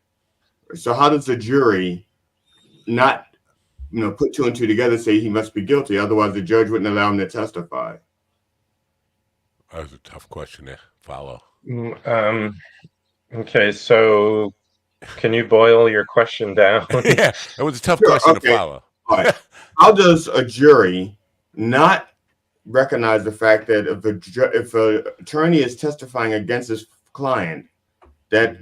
So how does the jury not, put two and two together, say he must be guilty? Otherwise, the judge wouldn't allow him to testify. That was a tough question to follow. Okay, so can you boil your question down? Yeah, it was a tough question to follow. All right. How does a jury not recognize the fact that if an attorney is testifying against his client, that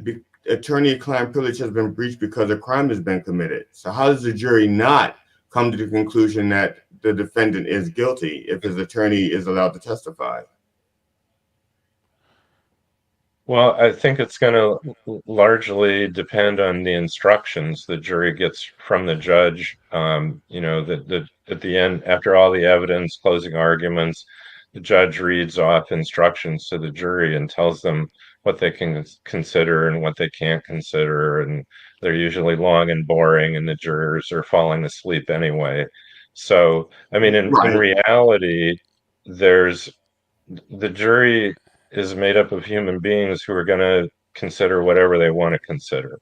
attorney-client privilege has been breached because a crime has been committed? So how does the jury not come to the conclusion that the defendant is guilty if his attorney is allowed to testify? Well, I think it's going to largely depend on the instructions the jury gets from the judge. At the end, after all the evidence, closing arguments, the judge reads off instructions to the jury and tells them what they can consider and what they can't consider. And they're usually long and boring, and the jurors are falling asleep anyway. So, I mean, in reality, the jury is made up of human beings who are going to consider whatever they want to consider.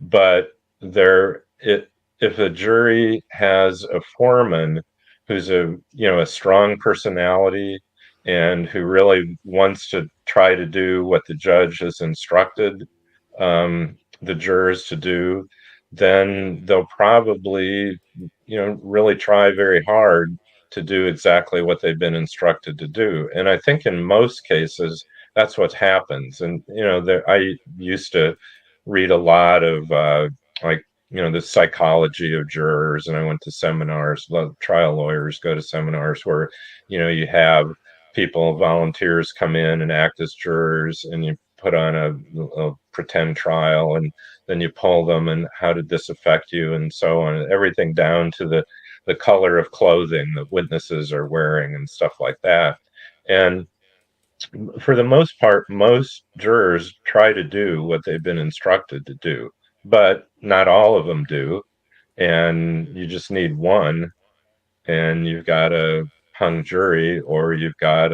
But if a jury has a foreman who's a strong personality and who really wants to try to do what the judge has instructed the jurors to do, then they'll probably really try very hard to do exactly what they've been instructed to do. And I think in most cases, that's what happens. And, I used to read a lot of the psychology of jurors, and I went to seminars. A lot of trial lawyers go to seminars where, you have volunteers come in and act as jurors, and you put on a pretend trial, and then you pull them, and how did this affect you, and so on. Everything down to the color of clothing that witnesses are wearing and stuff like that. And for the most part, most jurors try to do what they've been instructed to do, but not all of them do. And you just need one, and you've got a hung jury, or you've got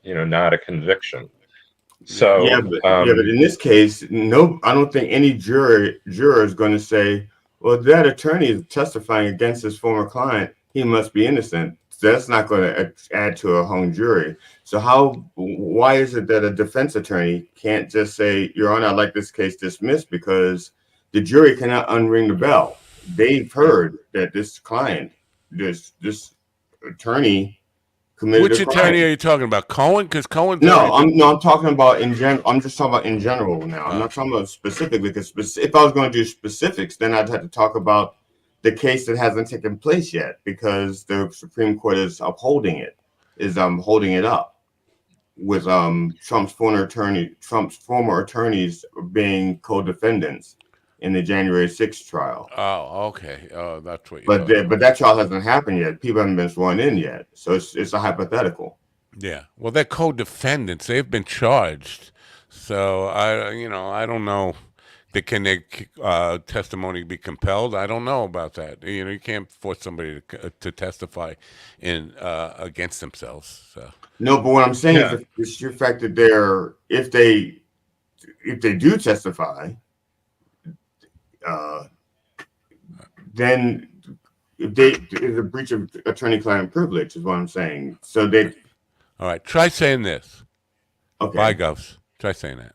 not a conviction. So but in this case, no, I don't think any juror is going to say, well, that attorney is testifying against his former client, he must be innocent. So that's not going to add to a hung jury. So why is it that a defense attorney can't just say, Your Honor, I'd like this case dismissed, because the jury cannot unring the bell. They've heard that this client, this attorney committed Which a crime. attorney are you talking about? Cohen? Because Cohen. I'm talking about in general. I'm just talking about in general now. I'm not talking about specifically, because if I was going to do specifics, then I'd have to talk about the case that hasn't taken place yet, because the Supreme Court is holding it up with Trump's former attorneys being co-defendants in the January 6th trial. Oh, okay. Oh, that's what. But that trial hasn't happened yet. People haven't been sworn in yet, so it's a hypothetical. Yeah. Well, they're co-defendants. They've been charged. So I don't know. Can their testimony be compelled? I don't know about that. You can't force somebody to testify against themselves. So. No, but what I'm saying is the sheer fact that if they do testify, then it's a breach of attorney-client privilege, is what I'm saying. So all right, try saying this. Okay. Bye, Govs. Try saying that.